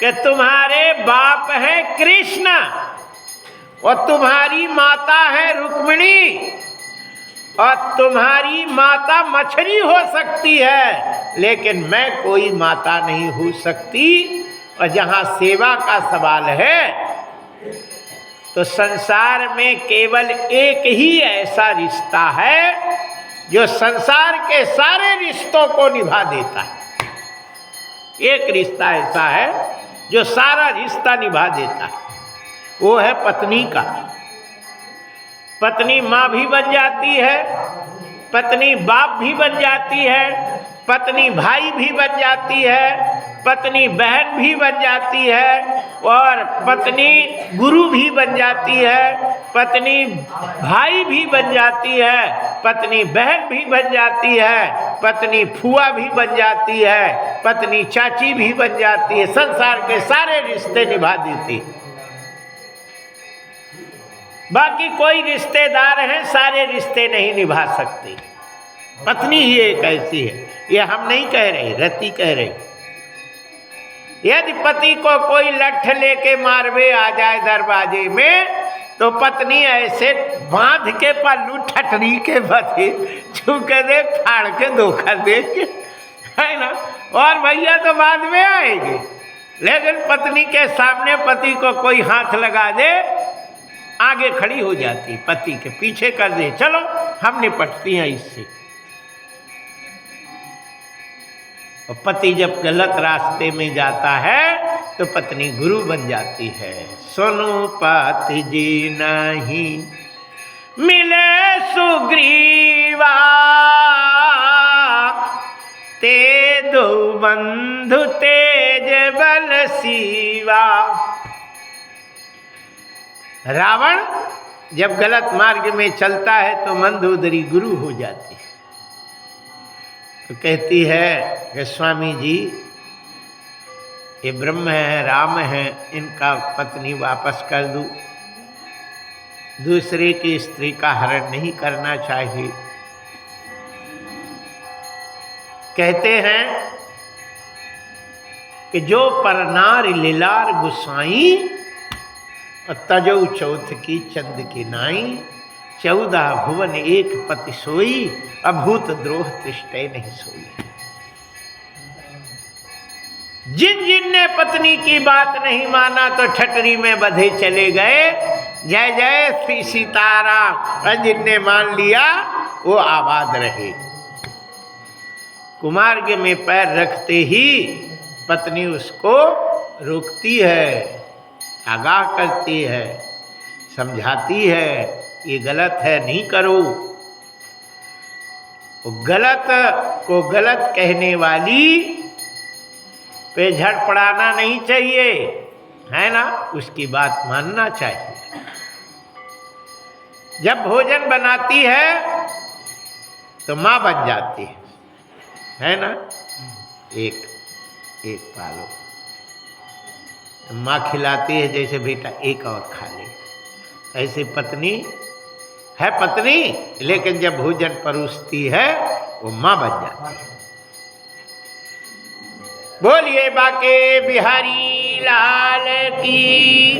कि तुम्हारे बाप है कृष्ण और तुम्हारी माता है रुक्मिणी, और तुम्हारी माता मछली हो सकती है, लेकिन मैं कोई माता नहीं हो सकती। और जहाँ सेवा का सवाल है तो संसार में केवल एक ही ऐसा रिश्ता है जो संसार के सारे रिश्तों को निभा देता है। एक रिश्ता ऐसा है जो सारा रिश्ता निभा देता है, वो है पत्नी का। पत्नी माँ भी बन जाती है, पत्नी बाप भी बन जाती है, पत्नी भाई भी बन जाती है, पत्नी बहन भी बन जाती है, और पत्नी गुरु भी बन जाती है, पत्नी भाई भी बन जाती है, पत्नी बहन भी बन जाती है, पत्नी फुआ भी बन जाती है, पत्नी चाची भी बन जाती है। संसार के सारे रिश्ते निभा देती है। बाकी कोई रिश्तेदार हैं, सारे रिश्ते नहीं निभा सकती। पत्नी ही एक ऐसी है। ये हम नहीं कह रहे, रति कह रहे। यदि पति को कोई लठ लेके मारवे आ जाए दरवाजे में, तो पत्नी ऐसे बांध के पल्लू ठटरी के बथे छूके दे, फाड़ के धोखा दे, है ना। और भैया तो बाद में आएंगे, लेकिन पत्नी के सामने पति को कोई हाथ लगा दे, आगे खड़ी हो जाती, पति के पीछे कर दे, चलो हम निपटती हैं इससे। और पति जब गलत रास्ते में जाता है तो पत्नी गुरु बन जाती है। सुनो पति जी नहीं मिले सुग्रीवा, ते दो बंधु तेज बल सीवा। रावण जब गलत मार्ग में चलता है तो मंदोदरी गुरु हो जाती है। तो कहती है कि स्वामी जी, ये ब्रह्म है, राम है, इनका पत्नी वापस कर दूं, दूसरे की स्त्री का हरण नहीं करना चाहिए। कहते हैं कि जो परनार लीलार गुसाई, तजौ चौथ की चंद की नाई, 14 भुवन एक पति सोई, अभूत द्रोह तिष्ठे नहीं सोई। जिन जिन ने पत्नी की बात नहीं माना तो ठटरी में बधे चले गए। जय जय श्री सीताराम। और जिनने मान लिया वो आबाद रहे। कुमार्ग में पैर रखते ही पत्नी उसको रोकती है, आगाह करती है, समझाती है, ये गलत है, नहीं करो। वो गलत को गलत कहने वाली पे झड़पड़ाना नहीं चाहिए, है ना, उसकी बात मानना चाहिए। जब भोजन बनाती है तो माँ बन जाती है ना। एक पालो माँ खिलाती है, जैसे बेटा एक और खा ले। ऐसे पत्नी है पत्नी, लेकिन जब भोजन परोसती है वो माँ बन जाती है। बोलिए बाके बिहारी लाल की।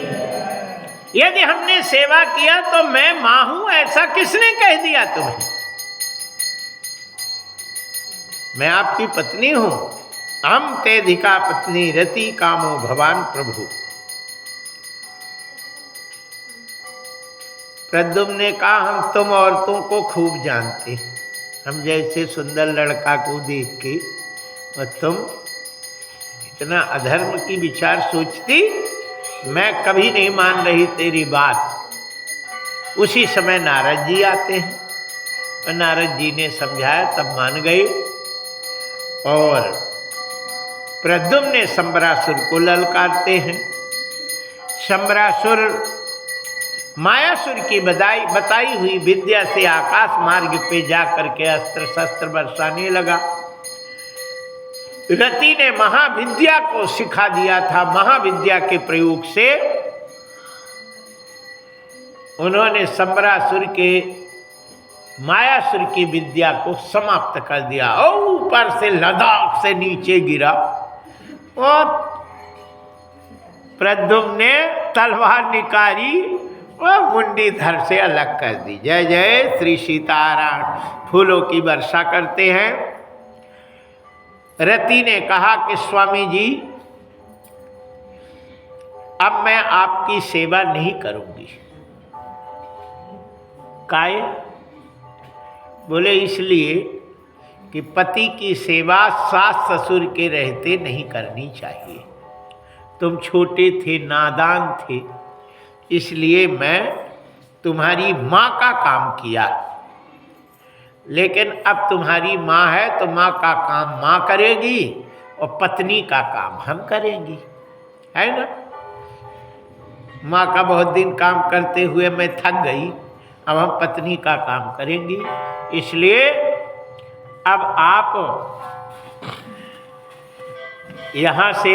यदि हमने सेवा किया तो मैं मां हूं, ऐसा किसने कह दिया तुम्हें? मैं आपकी पत्नी हूं। हम तेधिका पत्नी रति कामो भवान प्रभु। प्रद्युम्न ने कहा, हम तुम औरतों को खूब जानते, हम जैसे सुंदर लड़का को देख के और तुम इतना अधर्म की विचार सोचती, मैं कभी नहीं मान रही तेरी बात। उसी समय नारद जी आते हैं और नारद जी ने समझाया, तब मान गए। और प्रद्युम्न ने शंबरासुर को ललकारते हैं। शंबरासुर मायासुर की बताई हुई विद्या से आकाश मार्ग पे जाकर के अस्त्र शस्त्र बरसाने लगा। रति ने महाविद्या को सिखा दिया था। महाविद्या के प्रयोग से उन्होंने शंबरासुर के मायासुर की विद्या को समाप्त कर दिया और ऊपर से लद्दाख से नीचे गिरा और प्रद्युम्न ने तलवार निकाली और मुंडी धड़ से अलग कर दी। जय जय श्री सीताराम। फूलों की वर्षा करते हैं। रति ने कहा कि स्वामी जी, अब मैं आपकी सेवा नहीं करूंगी। काहे? बोले इसलिए कि पति की सेवा सास ससुर के रहते नहीं करनी चाहिए। तुम छोटे थे, नादान थे, इसलिए मैं तुम्हारी माँ का काम किया, लेकिन अब तुम्हारी माँ है तो माँ का काम माँ करेगी और पत्नी का काम हम करेंगी, है ना। माँ का बहुत दिन काम करते हुए मैं थक गई, अब हम पत्नी का काम करेंगी। इसलिए अब आप यहाँ से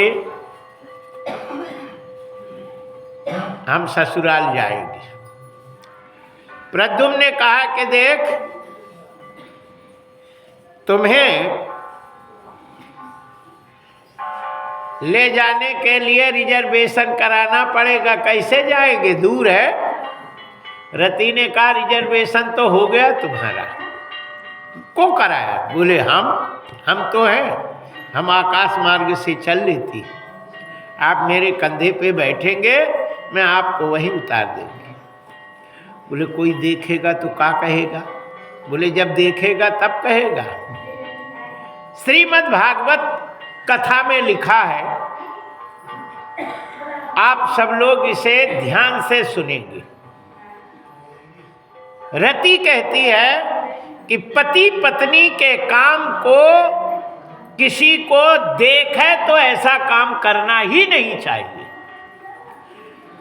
हम ससुराल जाएंगे। प्रद्युम्न ने कहा कि देख, तुम्हें ले जाने के लिए रिजर्वेशन कराना पड़ेगा। कैसे जाएंगे? दूर है। रति ने कहा, रिजर्वेशन तो हो गया तुम्हारा, को कराया? बोले हम तो हैं, हम आकाश मार्ग से चल लेती, आप मेरे कंधे पे बैठेंगे, मैं आपको वहीं उतार देंगे। बोले कोई देखेगा तो क्या कहेगा? बोले जब देखेगा तब कहेगा। श्रीमद् भागवत कथा में लिखा है, आप सब लोग इसे ध्यान से सुनेंगे। रति कहती है कि पति पत्नी के काम को किसी को देखे तो ऐसा काम करना ही नहीं चाहिए।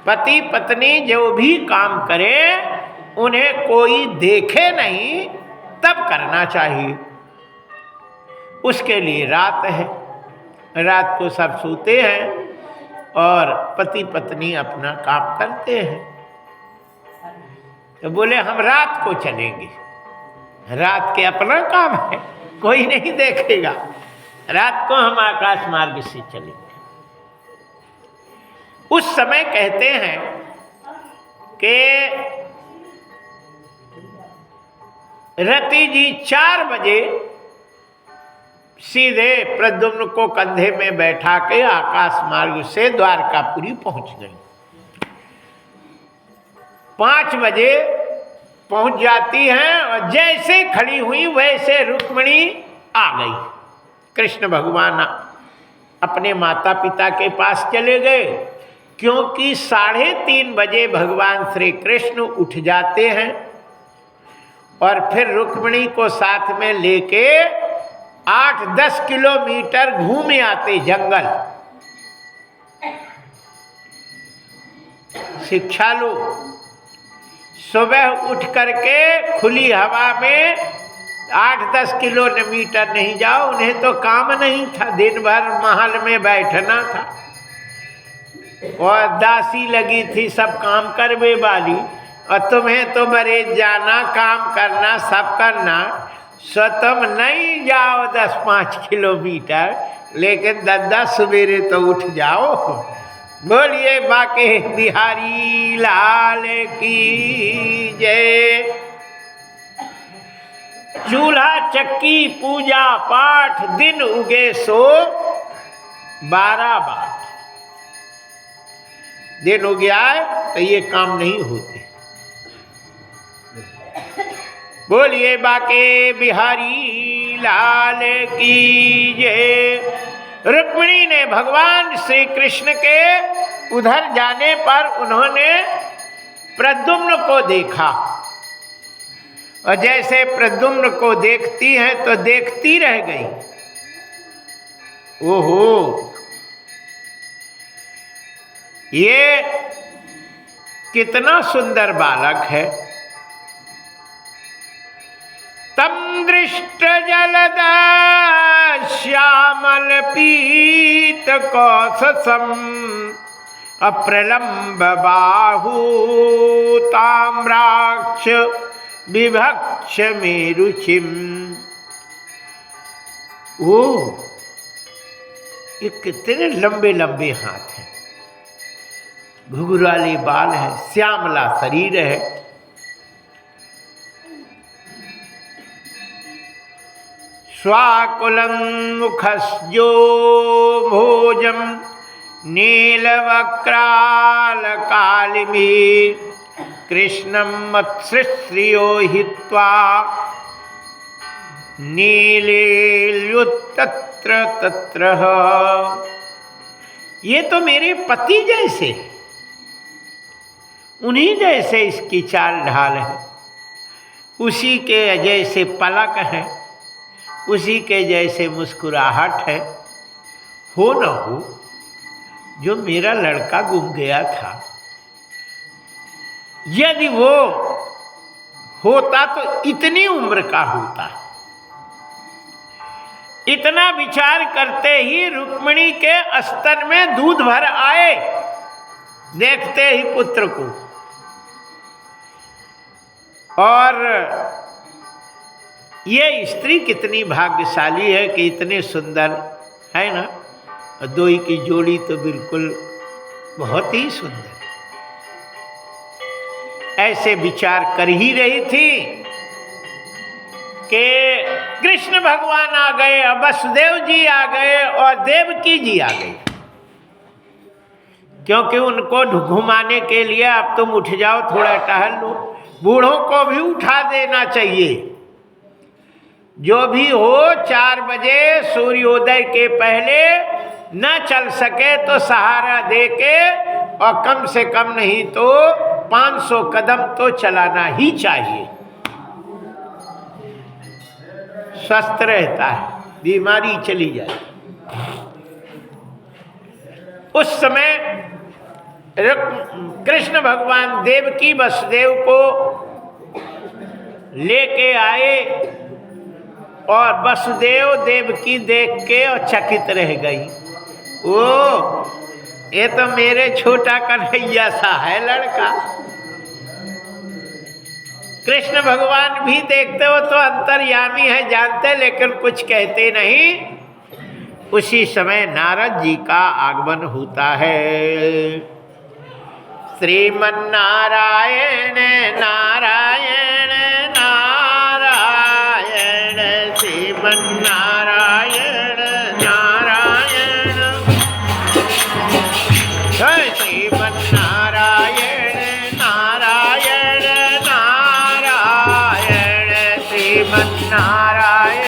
पति पत्नी जो भी काम करे उन्हें कोई देखे नहीं, तब करना चाहिए। उसके लिए रात है, रात को सब सोते हैं और पति पत्नी अपना काम करते हैं। तो बोले हम रात को चलेंगे, रात के अपना काम है, कोई नहीं देखेगा, रात को हम आकाश मार्ग से चलेंगे। उस समय कहते हैं कि रति जी 4 बजे सीधे प्रद्युम्न को कंधे में बैठा के आकाश मार्ग से द्वारकापुरी पहुंच गई। 5 बजे पहुंच जाती हैं और जैसे खड़ी हुई वैसे रुक्मिणी आ गई। कृष्ण भगवान अपने माता पिता के पास चले गए, क्योंकि 3:30 बजे भगवान श्री कृष्ण उठ जाते हैं और फिर रुक्मिणी को साथ में लेके 8-10 किलोमीटर घूमे आते जंगल। शिक्षा लो, सुबह उठ करके खुली हवा में 8-10 किलोमीटर नहीं जाओ। उन्हें तो काम नहीं था, दिन भर महल में बैठना था और दासी लगी थी सब काम करवे वाली, और तुम्हें तो बरेज जाना, काम करना, सब करना। स्वतम नहीं जाओ 10-5 किलोमीटर, लेकिन 10 सवेरे तो उठ जाओ। बोलिए बाके बिहारी लाल की जय। चूल्हा चक्की पूजा पाठ दिन उगे सो 12 बाट। दिन उग आए तो ये काम नहीं होते। बोलिए बाके बिहारी लाल की जय। रुक्मिणी ने भगवान श्री कृष्ण के उधर जाने पर उन्होंने प्रद्युम्न को देखा, और जैसे प्रद्युम्न को देखती हैं तो देखती रह गई। ओहो, ये कितना सुंदर बालक है। तम दृष्ट जलदा श्यामल पीत कौससम अप्रलंब बाहू ताम्राक्ष विभक्ष मेरुचिम। ओ, ये कितने लंबे लंबे हाथ हैं, घुघराले बाल है, श्यामला शरीर है। स्वाकुलं मुखस्यो भोजम नीलवक्राल कालिमी कृष्णं मत्स्यश्रियो हित्वा नीलेल्युत्तत्र तत्र। ये तो मेरे पति जैसे, उन्हीं जैसे इसकी चाल ढाल है, उसी के जैसे पलक है, उसी के जैसे मुस्कुराहट है। हो न हो, जो मेरा लड़का गुम गया था, यदि वो होता तो इतनी उम्र का होता। इतना विचार करते ही रुक्मिणी के स्तन में दूध भर आए, देखते ही पुत्र को। और ये स्त्री कितनी भाग्यशाली है कि इतने सुंदर है ना। दो ही की जोड़ी तो बिल्कुल बहुत ही सुंदर। ऐसे विचार कर ही रही थी कि कृष्ण भगवान आ गए, और वसुदेव जी आ गए और देवकी जी आ गई। क्योंकि उनको घुमाने के लिए अब तुम उठ जाओ, थोड़ा टहल लो। बूढ़ों को भी उठा देना चाहिए। जो भी हो 4 बजे सूर्योदय के पहले न चल सके तो सहारा दे के, और कम से कम नहीं तो 500 कदम तो चलाना ही चाहिए। स्वस्थ रहता है, बीमारी चली जाए। उस समय कृष्ण भगवान देवकी वसुदेव को लेके आए, और वसुदेव देवकी देख के और चकित रह गई। ओ, ये तो मेरे छोटा कन्हैया सा है लड़का। कृष्ण भगवान भी देखते हो तो अंतर्यामी है, जानते, लेकिन कुछ कहते नहीं। उसी समय नारद जी का आगमन होता है। श्रीमन्नारायण नारायण नारायण, श्रीमन्नारायण नारायण, श्रीमन्नारायण नारायण नारायण, श्रीमन्नारायण।